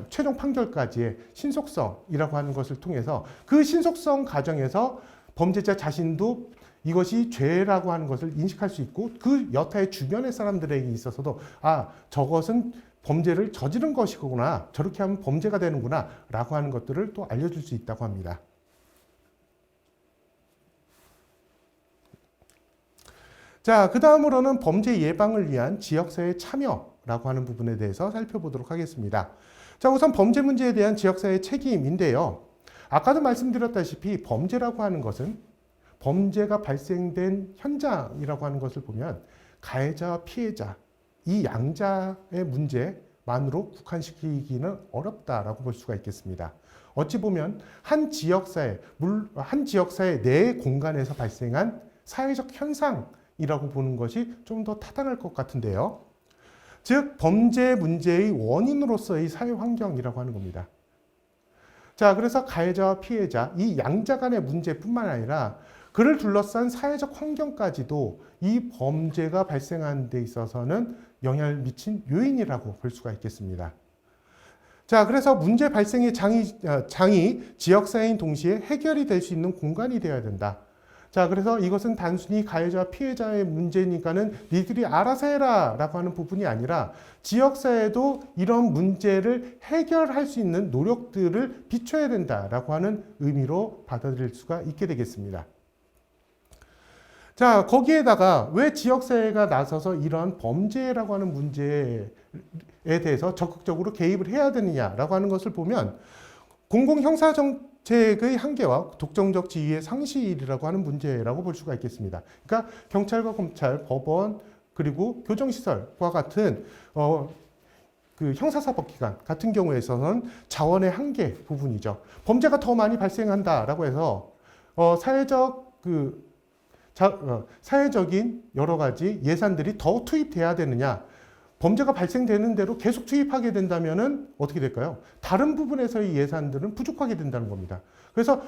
최종 판결까지의 신속성이라고 하는 것을 통해서 그 신속성 과정에서 범죄자 자신도 이것이 죄라고 하는 것을 인식할 수 있고 그 여타의 주변의 사람들에게 있어서도 저것은 범죄를 저지른 것이구나, 저렇게 하면 범죄가 되는구나 라고 하는 것들을 또 알려줄 수 있다고 합니다. 자, 그 다음으로는 범죄 예방을 위한 지역사회 참여라고 하는 부분에 대해서 살펴보도록 하겠습니다. 자, 우선 범죄 문제에 대한 지역사회 책임인데요. 아까도 말씀드렸다시피 범죄라고 하는 것은 범죄가 발생된 현장이라고 하는 것을 보면 가해자와 피해자, 이 양자의 문제만으로 국한시키기는 어렵다라고 볼 수가 있겠습니다. 어찌 보면 한 지역사회 내 공간에서 발생한 사회적 현상이라고 보는 것이 좀 더 타당할 것 같은데요. 즉 범죄 문제의 원인으로서의 사회 환경이라고 하는 겁니다. 자, 그래서 가해자와 피해자 이 양자 간의 문제뿐만 아니라 그를 둘러싼 사회적 환경까지도 이 범죄가 발생하는 데 있어서는 영향을 미친 요인이라고 볼 수가 있겠습니다. 자, 그래서 문제 발생의 장이 지역사회인 동시에 해결이 될 수 있는 공간이 되어야 된다. 자, 그래서 이것은 단순히 가해자와 피해자의 문제니까는 니들이 알아서 해라 라고 하는 부분이 아니라 지역사회도 이런 문제를 해결할 수 있는 노력들을 비춰야 된다라고 하는 의미로 받아들일 수가 있게 되겠습니다. 자, 거기에다가 왜 지역사회가 나서서 이런 범죄라고 하는 문제에 대해서 적극적으로 개입을 해야 되느냐라고 하는 것을 보면 공공형사정책의 한계와 독점적 지위의 상실이라고 하는 문제라고 볼 수가 있겠습니다. 그러니까 경찰과 검찰, 법원, 그리고 교정시설과 같은 그 형사사법기관 같은 경우에서는 자원의 한계 부분이죠. 범죄가 더 많이 발생한다라고 해서 사회적인 여러 가지 예산들이 더 투입돼야 되느냐? 범죄가 발생되는 대로 계속 투입하게 된다면은 어떻게 될까요? 다른 부분에서의 예산들은 부족하게 된다는 겁니다. 그래서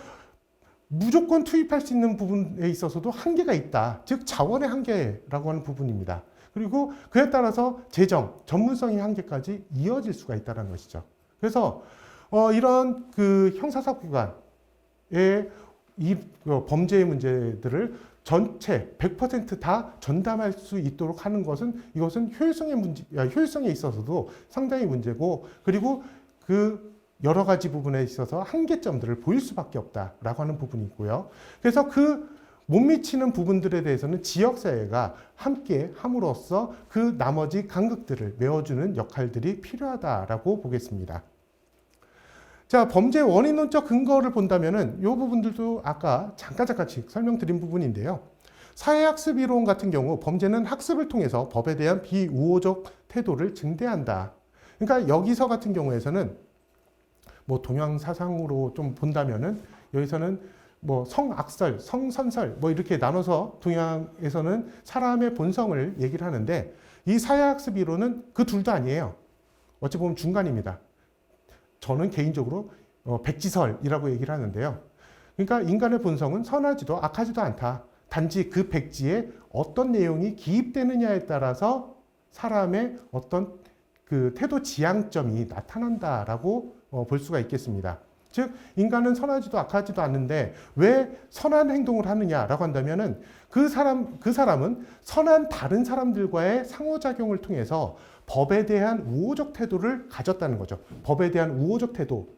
무조건 투입할 수 있는 부분에 있어서도 한계가 있다. 즉 자원의 한계라고 하는 부분입니다. 그리고 그에 따라서 재정, 전문성의 한계까지 이어질 수가 있다는 것이죠. 그래서 이런 그 형사사법기관의 이 범죄의 문제들을 전체 100% 전담할 수 있도록 하는 것은 이것은 효율성에 있어서도 상당히 문제고 그리고 그 여러 가지 부분에 있어서 한계점들을 보일 수밖에 없다라고 하는 부분이 있고요. 그래서 그 못 미치는 부분들에 대해서는 지역사회가 함께 함으로써 그 나머지 간극들을 메워주는 역할들이 필요하다라고 보겠습니다. 자, 범죄 원인론적 근거를 본다면은 이 부분들도 아까 잠깐씩 설명드린 부분인데요. 사회학습 이론 같은 경우 범죄는 학습을 통해서 법에 대한 비우호적 태도를 증대한다. 그러니까 여기서 같은 경우에서는 뭐 동양 사상으로 좀 본다면은 여기서는 뭐 성악설, 성선설 뭐 이렇게 나눠서 동양에서는 사람의 본성을 얘기를 하는데 이 사회학습 이론은 그 둘도 아니에요. 어찌 보면 중간입니다. 저는 개인적으로 백지설이라고 얘기를 하는데요. 그러니까 인간의 본성은 선하지도 악하지도 않다. 단지 그 백지에 어떤 내용이 기입되느냐에 따라서 사람의 어떤 그 태도 지향점이 나타난다라고 볼 수가 있겠습니다. 즉 인간은 선하지도 악하지도 않는데 왜 선한 행동을 하느냐라고 한다면은 그 사람은 선한 다른 사람들과의 상호작용을 통해서 법에 대한 우호적 태도를 가졌다는 거죠. 법에 대한 우호적 태도.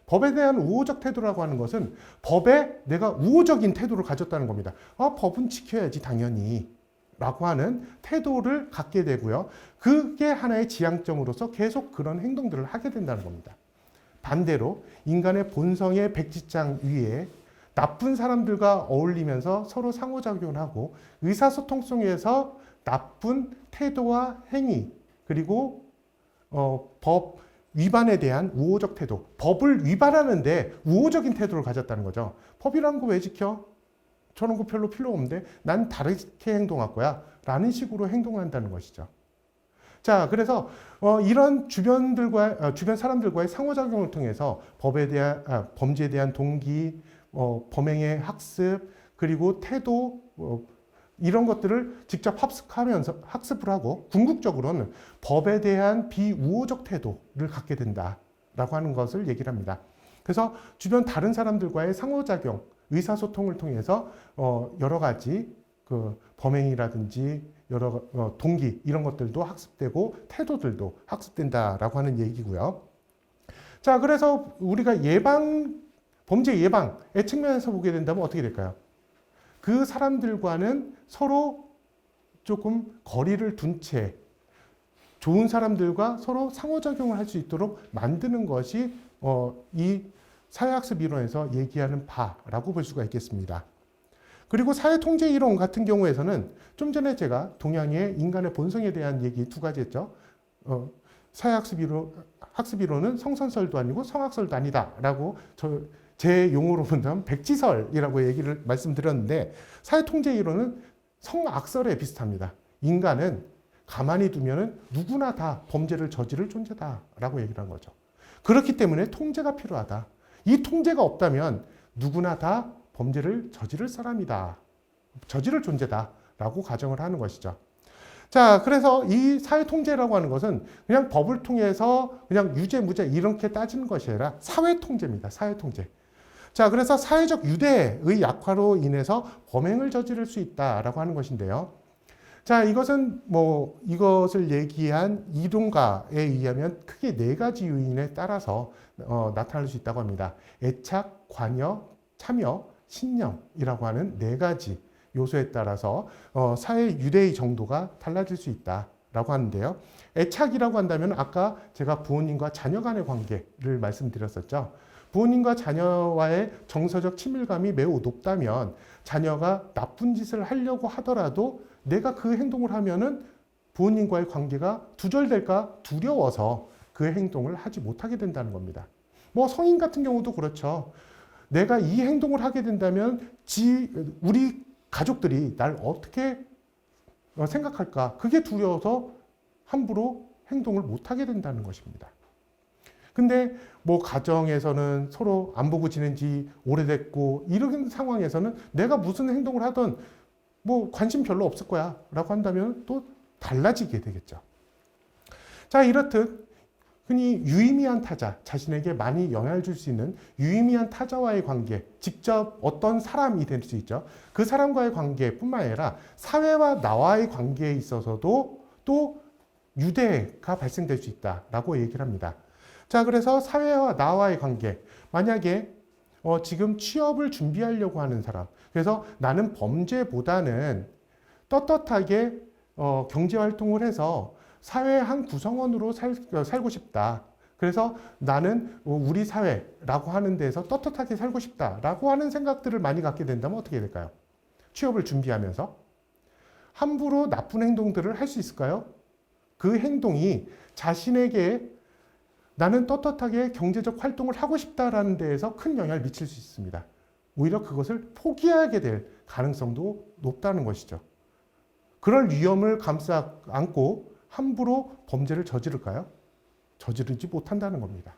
법에 대한 우호적 태도라고 하는 것은 법에 내가 우호적인 태도를 가졌다는 겁니다. 법은 지켜야지 당연히 라고 하는 태도를 갖게 되고요. 그게 하나의 지향점으로서 계속 그런 행동들을 하게 된다는 겁니다. 반대로 인간의 본성의 백지장 위에 나쁜 사람들과 어울리면서 서로 상호작용을 하고 의사소통 속에서 나쁜 태도와 행위 그리고 법 위반에 대한 우호적 태도, 법을 위반하는데 우호적인 태도를 가졌다는 거죠. 법이라는 거 왜 지켜? 저런 거 별로 필요 없는데 난 다르게 행동할 거야 라는 식으로 행동한다는 것이죠. 자, 그래서 이런 주변 사람들과의 상호작용을 통해서 범죄에 대한 동기, 범행의 학습, 그리고 태도, 이런 것들을 직접 학습을 하고 궁극적으로는 법에 대한 비우호적 태도를 갖게 된다라고 하는 것을 얘기를 합니다. 그래서 주변 다른 사람들과의 상호작용, 의사소통을 통해서 여러 가지 그 범행이라든지 여러 동기 이런 것들도 학습되고 태도들도 학습된다라고 하는 얘기고요. 자, 그래서 우리가 범죄 예방의 측면에서 보게 된다면 어떻게 될까요? 그 사람들과는 서로 조금 거리를 둔 채 좋은 사람들과 서로 상호작용을 할 수 있도록 만드는 것이 이 사회학습 이론에서 얘기하는 바라고 볼 수가 있겠습니다. 그리고 사회통제 이론 같은 경우에서는 좀 전에 제가 동양의 인간의 본성에 대한 얘기 두 가지 했죠. 사회학습 이론은 성선설도 아니고 성악설도 아니다라고 제 용어로 본다면 백지설이라고 얘기를 말씀드렸는데, 사회통제 이론은 성악설에 비슷합니다. 인간은 가만히 두면은 누구나 다 범죄를 저지를 존재다라고 얘기를 한 거죠. 그렇기 때문에 통제가 필요하다. 이 통제가 없다면 누구나 다 범죄를 저지를 사람이다. 저지를 존재다라고 가정을 하는 것이죠. 자, 그래서 이 사회통제라고 하는 것은 그냥 법을 통해서 그냥 유죄, 무죄 이렇게 따지는 것이 아니라 사회통제입니다. 사회통제. 자, 그래서 사회적 유대의 약화로 인해서 범행을 저지를 수 있다라고 하는 것인데요. 자, 이것을 얘기한 이론가에 의하면 크게 4가지 요인에 따라서 나타날 수 있다고 합니다. 애착, 관여, 참여, 신념이라고 하는 4가지 요소에 따라서 사회 유대의 정도가 달라질 수 있다라고 하는데요. 애착이라고 한다면 아까 제가 부모님과 자녀 간의 관계를 말씀드렸었죠. 부모님과 자녀와의 정서적 친밀감이 매우 높다면 자녀가 나쁜 짓을 하려고 하더라도 내가 그 행동을 하면은 부모님과의 관계가 두절될까 두려워서 그 행동을 하지 못하게 된다는 겁니다. 성인 같은 경우도 그렇죠. 내가 이 행동을 하게 된다면 우리 가족들이 날 어떻게 생각할까? 그게 두려워서 함부로 행동을 못하게 된다는 것입니다. 근데 가정에서는 서로 안 보고 지낸 지 오래됐고 이런 상황에서는 내가 무슨 행동을 하든 관심 별로 없을 거야 라고 한다면 또 달라지게 되겠죠. 자, 이렇듯 흔히 유의미한 타자, 자신에게 많이 영향을 줄 수 있는 유의미한 타자와의 관계, 직접 어떤 사람이 될 수 있죠. 그 사람과의 관계뿐만 아니라 사회와 나와의 관계에 있어서도 또 유대가 발생될 수 있다라고 얘기를 합니다. 자, 그래서 사회와 나와의 관계, 만약에 지금 취업을 준비하려고 하는 사람, 그래서 나는 범죄보다는 떳떳하게 경제활동을 해서 사회의 한 구성원으로 살고 싶다. 그래서 나는 우리 사회라고 하는 데서 떳떳하게 살고 싶다라고 하는 생각들을 많이 갖게 된다면 어떻게 될까요? 취업을 준비하면서 함부로 나쁜 행동들을 할 수 있을까요? 그 행동이 자신에게 나는 떳떳하게 경제적 활동을 하고 싶다라는 데에서 큰 영향을 미칠 수 있습니다. 오히려 그것을 포기하게 될 가능성도 높다는 것이죠. 그럴 위험을 감싸 안고 함부로 범죄를 저지를까요? 저지르지 못한다는 겁니다.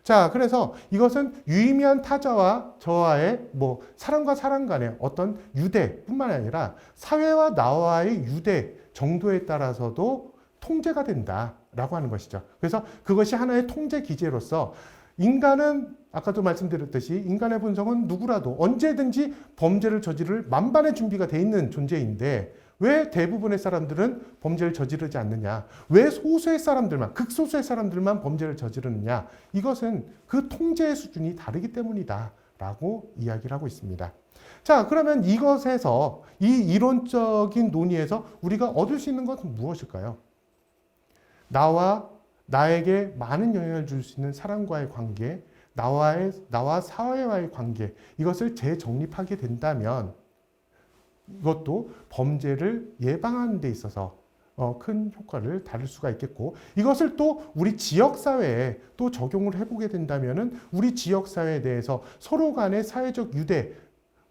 자, 그래서 이것은 유의미한 타자와 저와의 사람과 사람 간의 어떤 유대뿐만 아니라 사회와 나와의 유대 정도에 따라서도 통제가 된다라고 하는 것이죠. 그래서 그것이 하나의 통제 기제로서 인간은 아까도 말씀드렸듯이 인간의 본성은 누구라도 언제든지 범죄를 저지를 만반의 준비가 돼 있는 존재인데 왜 대부분의 사람들은 범죄를 저지르지 않느냐? 왜 소수의 사람들만, 극소수의 사람들만 범죄를 저지르느냐? 이것은 그 통제의 수준이 다르기 때문이다 라고 이야기를 하고 있습니다. 자, 그러면 이것에서 이 이론적인 논의에서 우리가 얻을 수 있는 것은 무엇일까요? 나에게 많은 영향을 줄 수 있는 사람과의 관계, 나와 사회와의 관계, 이것을 재정립하게 된다면 이것도 범죄를 예방하는 데 있어서 큰 효과를 다룰 수가 있겠고, 이것을 또 우리 지역사회에 또 적용을 해보게 된다면 우리 지역사회에 대해서 서로 간의 사회적 유대,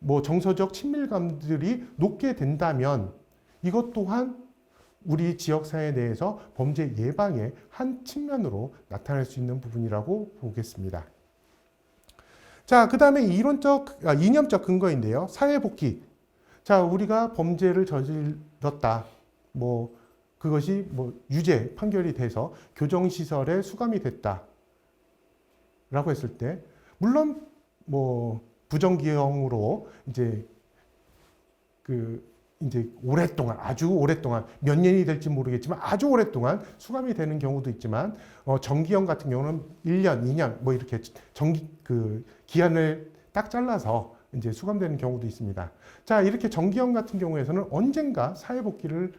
뭐 정서적 친밀감들이 높게 된다면 이것 또한 우리 지역사회 내에서 범죄 예방의 한 측면으로 나타날 수 있는 부분이라고 보겠습니다. 자, 그 다음에 이념적 근거인데요. 사회복귀. 자, 우리가 범죄를 저질렀다. 뭐, 그것이 뭐 유죄 판결이 돼서 교정시설에 수감이 됐다. 라고 했을 때, 물론 뭐 부정기형으로 이제 이제 오랫동안, 아주 오랫동안, 몇 년이 될지 모르겠지만 아주 오랫동안 수감이 되는 경우도 있지만, 정기형 같은 경우는 1년, 2년, 뭐 이렇게 기한을 딱 잘라서 이제 수감되는 경우도 있습니다. 자, 이렇게 정기형 같은 경우에서는 언젠가 사회복귀를,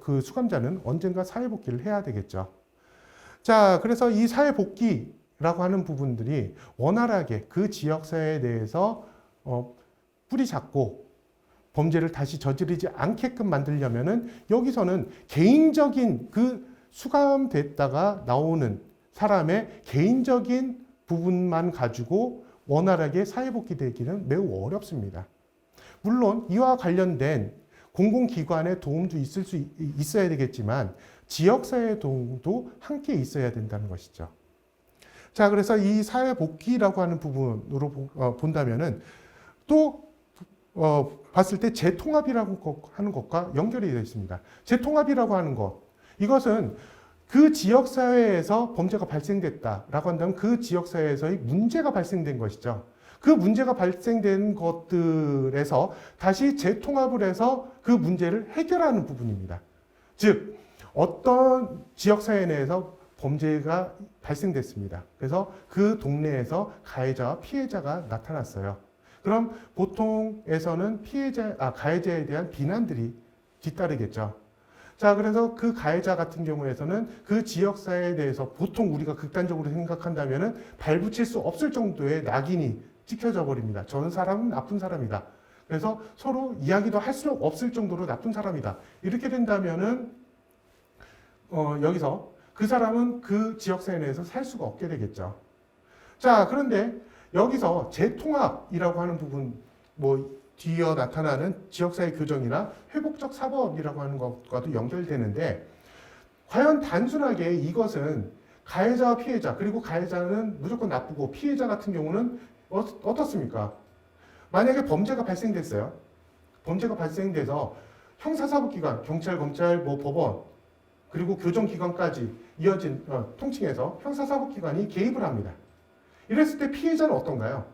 그 수감자는 언젠가 사회복귀를 해야 되겠죠. 자, 그래서 이 사회복귀라고 하는 부분들이 원활하게 그 지역사회에 대해서 뿌리 잡고 범죄를 다시 저지르지 않게끔 만들려면은 여기서는 개인적인 그 수감됐다가 나오는 사람의 개인적인 부분만 가지고 원활하게 사회복귀되기는 매우 어렵습니다. 물론 이와 관련된 공공기관의 도움도 있어야 되겠지만 지역사회의 도움도 함께 있어야 된다는 것이죠. 자, 그래서 이 사회복귀라고 하는 부분으로 본다면은 또 봤을 때 재통합이라고 하는 것과 연결이 되어 있습니다. 재통합이라고 하는 것, 이것은 그 지역사회에서 범죄가 발생됐다라고 한다면 그 지역사회에서의 문제가 발생된 것이죠. 그 문제가 발생된 것들에서 다시 재통합을 해서 그 문제를 해결하는 부분입니다. 즉, 어떤 지역사회 내에서 범죄가 발생됐습니다. 그래서 그 동네에서 가해자와 피해자가 나타났어요. 그럼 보통에서는 가해자에 대한 비난들이 뒤따르겠죠. 자, 그래서 그 가해자 같은 경우에서는 그 지역사회에 대해서 보통 우리가 극단적으로 생각한다면은 발붙일 수 없을 정도의 낙인이 찍혀져 버립니다. 저는 사람은 나쁜 사람이다. 그래서 서로 이야기도 할 수 없을 정도로 나쁜 사람이다. 이렇게 된다면은, 여기서 그 사람은 그 지역사회 내에서 살 수가 없게 되겠죠. 자, 그런데 여기서 재통합이라고 하는 부분, 뭐 뒤이어 나타나는 지역사회 교정이나 회복적 사법이라고 하는 것과도 연결되는데, 과연 단순하게 이것은 가해자와 피해자, 그리고 가해자는 무조건 나쁘고 피해자 같은 경우는 어떻습니까? 만약에 범죄가 발생됐어요. 범죄가 발생돼서 형사사법기관, 경찰, 검찰, 뭐 법원, 그리고 교정기관까지 이어진 통칭해서 형사사법기관이 개입을 합니다. 이랬을 때 피해자는 어떤가요?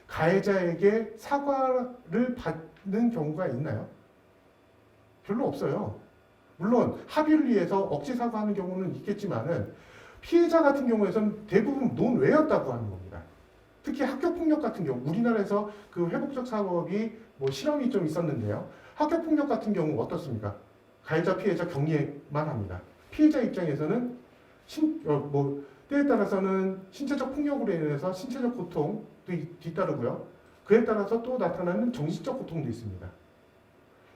가해자에게 사과를 받는 경우가 있나요? 별로 없어요. 물론 합의를 위해서 억지 사과하는 경우는 있겠지만은 피해자 같은 경우에는 대부분 논외였다고 하는 겁니다. 특히 학교폭력 같은 경우, 우리나라에서 그 회복적 사법이 뭐 실험이 좀 있었는데요. 학교폭력 같은 경우 어떻습니까? 가해자, 피해자 격리만 합니다. 피해자 입장에서는 때에 따라서는 신체적 폭력으로 인해서 신체적 고통도 뒤따르고요. 그에 따라서 또 나타나는 정신적 고통도 있습니다.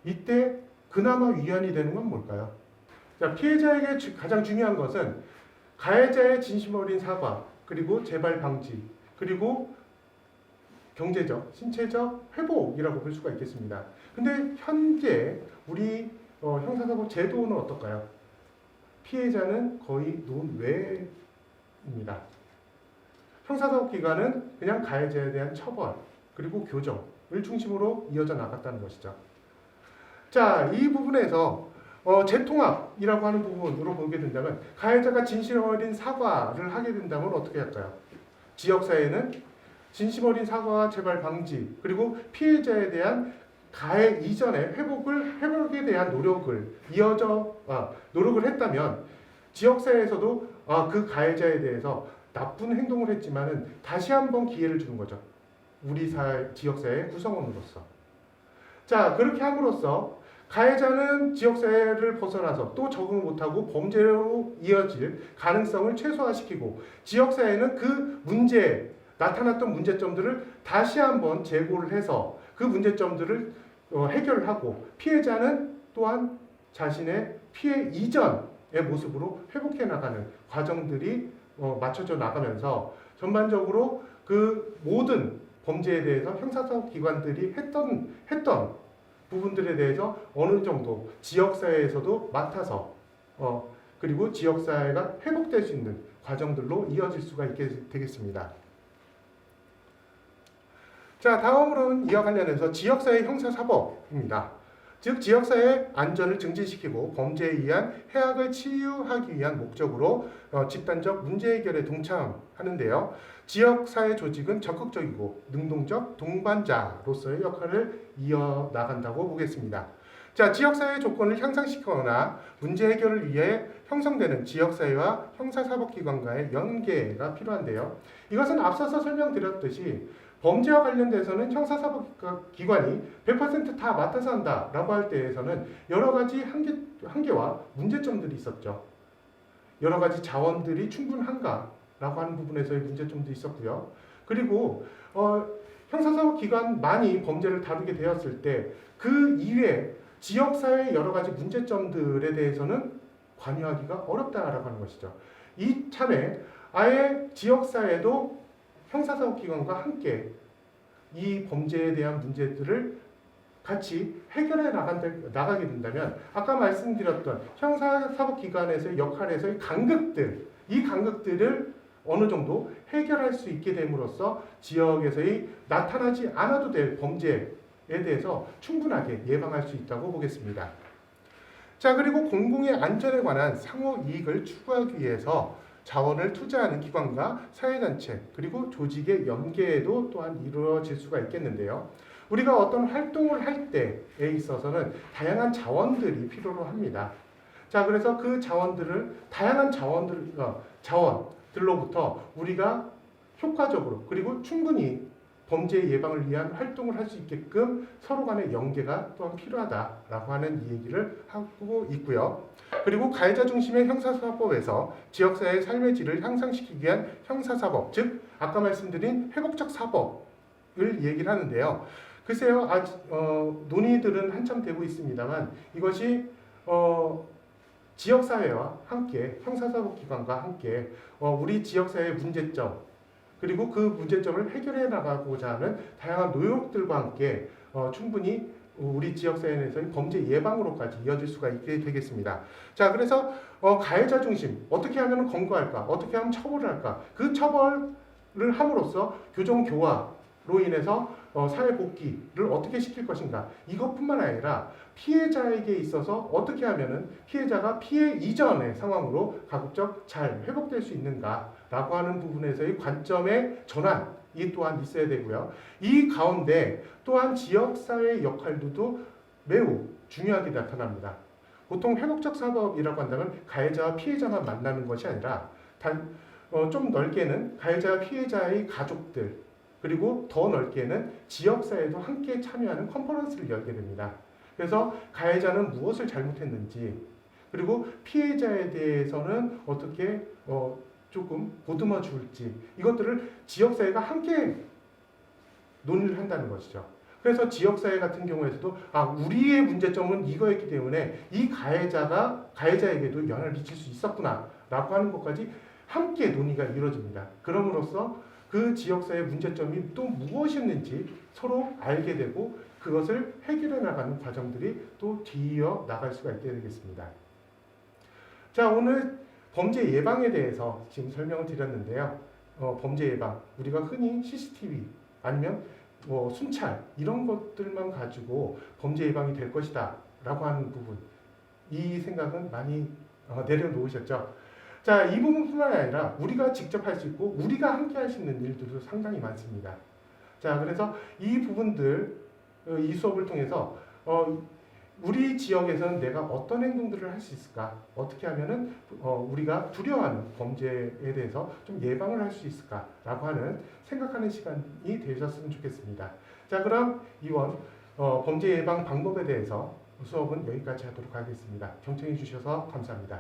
이때 그나마 위안이 되는 건 뭘까요? 자, 피해자에게 가장 중요한 것은 가해자의 진심 어린 사과, 그리고 재발 방지, 그리고 경제적, 신체적 회복이라고 볼 수가 있겠습니다. 근데 현재 우리 형사사법 제도는 어떨까요? 피해자는 거의 논외입니다. 형사사법기관은 그냥 가해자에 대한 처벌, 그리고 교정을 중심으로 이어져 나갔다는 것이죠. 자, 이 부분에서 재통합이라고 하는 부분으로 보게 된다면 가해자가 진심 어린 사과를 하게 된다면 어떻게 할까요? 지역사회는 진심 어린 사과와 재발 방지, 그리고 피해자에 대한 가해 이전의 회복에 대한 노력을 노력을 했다면 지역사회에서도 그 가해자에 대해서 나쁜 행동을 했지만은 다시 한번 기회를 주는 거죠. 우리 지역사회의 구성원으로서. 자, 그렇게 함으로써 가해자는 지역사회를 벗어나서 또 적응 못하고 범죄로 이어질 가능성을 최소화시키고, 지역사회는 그 나타났던 문제점들을 다시 한번 재고를 해서 그 문제점들을 해결을 하고, 피해자는 또한 자신의 피해 이전의 모습으로 회복해 나가는 과정들이 맞춰져 나가면서 전반적으로 그 모든 범죄에 대해서 형사사법기관들이 했던 부분들에 대해서 어느 정도 지역사회에서도 맡아서 그리고 지역사회가 회복될 수 있는 과정들로 이어질 수가 있게 되겠습니다. 자, 다음으로는 이와 관련해서 지역사회 형사사법입니다. 즉 지역사회의 안전을 증진시키고 범죄에 의한 해악을 치유하기 위한 목적으로 집단적 문제 해결에 동참하는데요. 지역사회 조직은 적극적이고 능동적 동반자로서의 역할을 이어나간다고 보겠습니다. 자, 지역사회 조건을 향상시키거나 문제 해결을 위해 형성되는 지역사회와 형사사법기관과의 연계가 필요한데요. 이것은 앞서서 설명드렸듯이 범죄와 관련돼서는 형사사법기관이 100% 다 맡아서 한다라고 할 때에서는 여러 가지 한계와 문제점들이 있었죠. 여러 가지 자원들이 충분한가라고 하는 부분에서의 문제점도 있었고요. 그리고 형사사법기관만이 범죄를 다루게 되었을 때 그 이외에 지역사회의 여러 가지 문제점들에 대해서는 관여하기가 어렵다라고 하는 것이죠. 이참에 아예 지역사회도 형사사법기관과 함께 이 범죄에 대한 문제들을 같이 해결해 나가게 된다면 아까 말씀드렸던 형사사법기관에서의 역할에서의 이 간극들을 어느 정도 해결할 수 있게 됨으로써 지역에서의 나타나지 않아도 될 범죄에 대해서 충분하게 예방할 수 있다고 보겠습니다. 자, 그리고 공공의 안전에 관한 상호 이익을 추구하기 위해서 자원을 투자하는 기관과 사회단체 그리고 조직의 연계도 또한 이루어질 수가 있겠는데요. 우리가 어떤 활동을 할 때에 있어서는 다양한 자원들이 필요로 합니다. 자, 그래서 그 다양한 자원들로부터 우리가 효과적으로 그리고 충분히 범죄 예방을 위한 활동을 할 수 있게끔 서로 간의 연계가 또한 필요하다라고 하는 이 얘기를 하고 있고요. 그리고 가해자 중심의 형사사법에서 지역사회의 삶의 질을 향상시키기 위한 형사사법, 즉 아까 말씀드린 회복적 사법을 얘기를 하는데요. 글쎄요, 논의들은 한참 되고 있습니다만 이것이 지역사회와 함께 형사사법기관과 함께 우리 지역사회의 문제점 그리고 그 문제점을 해결해 나가고자 하는 다양한 노력들과 함께 충분히 우리 지역사회 내에서의 범죄 예방으로까지 이어질 수가 있게 되겠습니다. 자, 그래서 가해자 중심, 어떻게 하면 검거할까? 어떻게 하면 처벌을 할까? 그 처벌을 함으로써 교정교화로 인해서 사회 복귀를 어떻게 시킬 것인가? 이것뿐만 아니라 피해자에게 있어서 어떻게 하면은 피해자가 피해 이전의 상황으로 가급적 잘 회복될 수 있는가라고 하는 부분에서의 관점의 전환이 또한 있어야 되고요. 이 가운데 또한 지역사회의 역할도 매우 중요하게 나타납니다. 보통 회복적 사법이라고 한다면 가해자와 피해자만 만나는 것이 아니라 좀 넓게는 가해자와 피해자의 가족들 그리고 더 넓게는 지역사회도 함께 참여하는 컨퍼런스를 열게 됩니다. 그래서 가해자는 무엇을 잘못했는지 그리고 피해자에 대해서는 어떻게 조금 보듬어 줄지 이것들을 지역사회가 함께 논의를 한다는 것이죠. 그래서 지역사회 같은 경우에서도 우리의 문제점은 이거였기 때문에 이 가해자에게도 영향을 미칠 수 있었구나 라고 하는 것까지 함께 논의가 이루어집니다. 그럼으로써 그 지역사회 문제점이 또 무엇이었는지 서로 알게 되고 그것을 해결해 나가는 과정들이 또 뒤이어 나갈 수가 있게 되겠습니다. 자, 오늘 범죄 예방에 대해서 지금 설명을 드렸는데요. 범죄 예방, 우리가 흔히 CCTV 아니면 순찰 이런 것들만 가지고 범죄 예방이 될 것이다 라고 하는 부분, 이 생각은 많이 내려놓으셨죠. 자, 이 부분뿐만 아니라 우리가 직접 할 수 있고 우리가 함께 할 수 있는 일들도 상당히 많습니다. 자, 그래서 이 부분들, 이 수업을 통해서 우리 지역에서는 내가 어떤 행동들을 할 수 있을까? 어떻게 하면은 우리가 두려워하는 범죄에 대해서 좀 예방을 할 수 있을까? 라고 하는 생각하는 시간이 되셨으면 좋겠습니다. 자, 그럼 이번 범죄 예방 방법에 대해서 수업은 여기까지 하도록 하겠습니다. 경청해 주셔서 감사합니다.